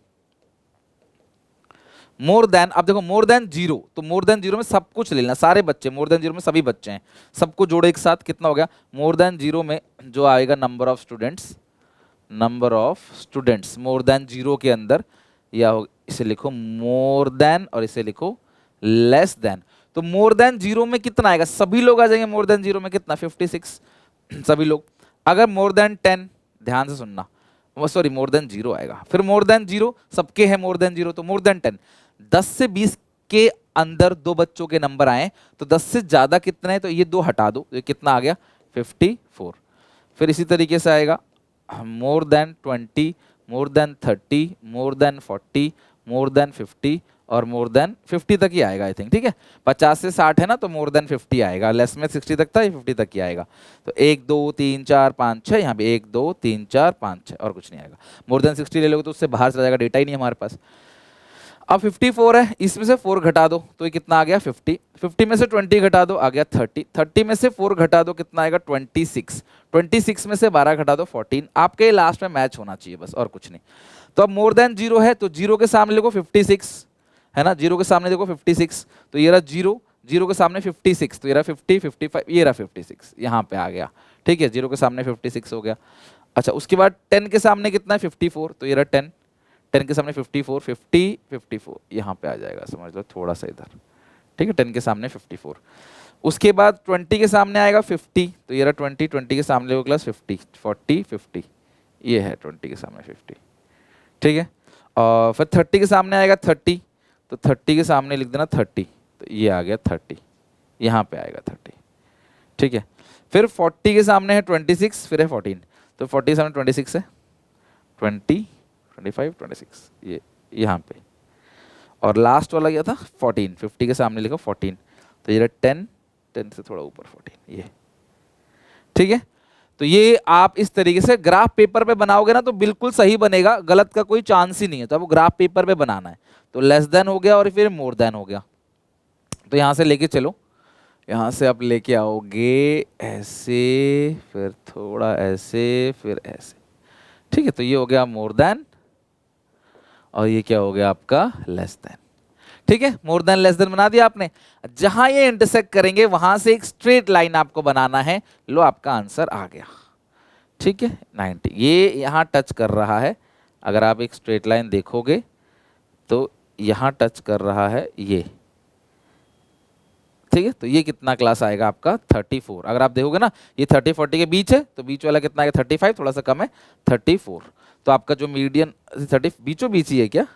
मोर देन, अब देखो मोर देन 0, तो मोर देन 0 में सब कुछ ले लेना, सारे बच्चे, मोर देन 0 में सभी बच्चे हैं, सबको जोड़ो एक साथ, कितना हो गया मोर देन 0 में जो आएगा number of students, number of students more than 0 के अंदर, या इसे लिखो मोर देन और इसे लिखो लेस देन। तो मोर देन 0 में कितना आएगा, सभी लोग आ जाएंगे मोर देन 0 में, कितना 56 सभी लोग। अगर मोर देन 10, ध्यान से सुनना, सॉरी मोर देन 0 आएगा, फिर मोर देन 0 सबके हैं मोर देन 0, तो मोर देन 10, 10 से 20 के अंदर दो बच्चों के नंबर आए, तो 10 से ज्यादा कितना है, तो ये दो हटा दो, ये कितना आ गया 54। फिर इसी तरीके से आएगा more than 20, more than 30, more than 40, more than 50 और मोर देन 50 तक ही आएगा आई थिंक, ठीक है। 50 से 60 है ना, तो मोर देन 50 आएगा, लेस में 60 तक था, ये 50 तक ही आएगा। तो 1 2 3 4 5 6, यहाँ पे 1 2 3 4 5 6 और कुछ नहीं आएगा। मोर देन 60 ले लोगे तो उससे बाहर चला जाएगा, डेटा ही नहीं हमारे पास। अब 54 है, इसमें से 4 घटा दो, तो ये कितना आ गया 50, 50 में से 20 घटा दो, आ गया 30, 30 में से 4 घटा दो, कितना आएगा 26, 26 में से 12 घटा दो 14, आपके लास्ट में मैच होना चाहिए बस, और कुछ नहीं। तो अब मोर देन 0 है, तो 0 के सामने लिखो 56, है ना, 0 के सामने देखो 56, तो ये रहा 0, 0 के सामने 56, तो ये रहा 50, 55, ये रहा 56, यहाँ पे आ गया, ठीक है, 0 के सामने 56 हो गया। अच्छा, उसके बाद 10 के सामने कितना है 54, तो ये रहा 10, 10 के सामने 54, 50, 54 यहाँ पे आ जाएगा, समझ लो थोड़ा सा इधर, ठीक है, 10 के सामने 54। उसके बाद 20 के सामने आएगा 50, तो ये रहा 20, 20 के सामने हो क्लास 50, 40, 50, ये है 20 के सामने 50, ठीक है। और फिर 30 के सामने आएगा 30, तो 30 के सामने लिख देना 30, तो ये आ गया 30, यहाँ पे आएगा 30, ठीक है। फिर 40 के सामने है 26, फिर है 14, तो 40 के सामने 26 है, 20, 25, 26, ये यहाँ पे। और लास्ट वाला क्या था 14, 50 के सामने लिखो 14, तो ये रहा 10, 10 से थोड़ा ऊपर 14, ये, ठीक है। तो ये आप इस तरीके से ग्राफ पेपर पे बनाओगे ना तो बिल्कुल सही बनेगा, गलत का कोई चांस ही नहीं है। तो आपको ग्राफ पेपर पे बनाना है, तो लेस देन हो गया और फिर मोर देन हो गया। तो यहाँ से लेके चलो, यहाँ से आप लेके आओगे ऐसे, फिर थोड़ा ऐसे, फिर ऐसे, ठीक है। तो ये हो गया मोर देन और ये क्या हो गया आपका लेस देन, ठीक है। मोर देन लेस देन बना दिया आपने। जहां ये इंटरसेक्ट करेंगे वहां से एक स्ट्रेट लाइन आपको बनाना है, लो आपका आंसर आ गया, ठीक है 90। ये यहां टच कर रहा है, अगर आप एक स्ट्रेट लाइन देखोगे तो यहां टच कर रहा है ये, ठीक है। तो ये कितना क्लास आएगा आपका 34। अगर आप देखोगे ना ये 30 40 के बीच है, तो बीच वाला कितना आएगा 35, थोड़ा सा कम है 34। तो आपका जो मीडियन 30 बीचों बीच ही है क्या,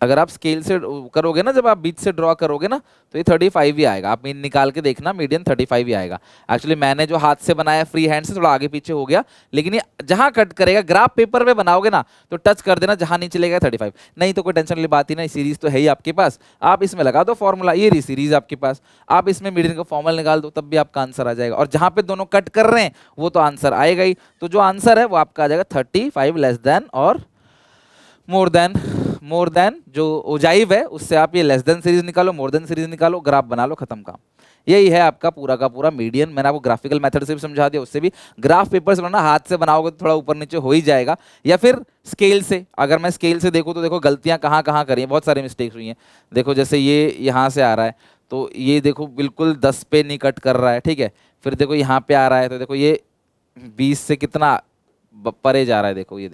अगर आप स्केल से करोगे ना, जब आप बीच से ड्रॉ करोगे ना, तो ये 35 ही आएगा। आप मीन निकाल के देखना, मीडियन 35 ही आएगा। एक्चुअली मैंने जो हाथ से बनाया फ्री हैंड से थोड़ा आगे पीछे हो गया, लेकिन ये जहां कट करेगा, ग्राफ पेपर पे बनाओगे ना तो टच कर देना, जहां नीचे लेगा 35। नहीं तो कोई टेंशन वाली बात ही नहीं, सीरीज तो है ही आपके पास, आप इसमें लगा दो फॉर्मूला, ये रही सीरीज आपके पास, आप इसमें मीडियन का फॉर्मूला निकाल दो, तब भी आपका आंसर आ जाएगा। और जहां पे दोनों कट कर रहे हैं वो तो आंसर आएगा ही। तो जो आंसर है वो आपका आ जाएगा 35 लेस देन और मोर देन जो ओजाइव है उससे आप ये लेस देन सीरीज निकालो, मोर देन सीरीज निकालो, ग्राफ बना लो, खत्म काम। यही है आपका पूरा का पूरा मीडियन। मैंने आपको ग्राफिकल मेथड से भी समझा दिया, उससे भी। ग्राफ पेपर से बनाना, हाथ से बनाओगे तो थोड़ा ऊपर नीचे हो ही जाएगा, या फिर स्केल से। अगर मैं स्केल से देखूँ तो देखो गलतियां कहाँ कहाँ करी हैं, बहुत सारी मिस्टेक्स हुई हैं। देखो जैसे ये यहाँ से आ रहा है, तो ये देखो बिल्कुल 10 पे नहीं कट कर रहा है, ठीक है। फिर देखो यहाँ पे आ रहा है, तो देखो ये 20 से कितना परे जा रहा है, देखो ये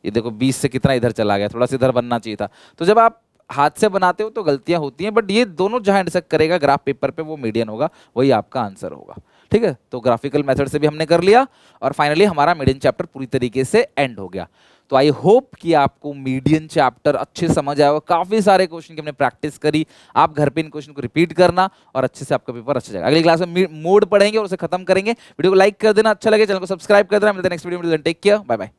देखो 20 से कितना इधर चला गया, थोड़ा सा इधर बनना चाहिए था। तो जब आप हाथ से बनाते हो तो गलतियां होती हैं, बट ये दोनों जहां इंटरसेक्ट करेगा ग्राफ पेपर पे वो मीडियन होगा, वही आपका आंसर होगा, ठीक है। तो ग्राफिकल मेथड से भी हमने कर लिया, और फाइनली हमारा मीडियन चैप्टर पूरी तरीके से एंड हो गया। तो आई होप कि आपको मीडियन चैप्टर अच्छे समझ आया होगा। काफी सारे क्वेश्चन की हमने प्रैक्टिस करी, आप घर पे इन क्वेश्चन को रिपीट करना और अच्छे से आपका पेपर अच्छा जाएगा। अगली क्लास में मोड पढ़ेंगे और उसे खत्म करेंगे। वीडियो को लाइक कर देना, अच्छा लगे चैनल को सब्सक्राइब कर देना। मिलते हैं नेक्स्ट वीडियो में, टेक केयर, बाय बाय।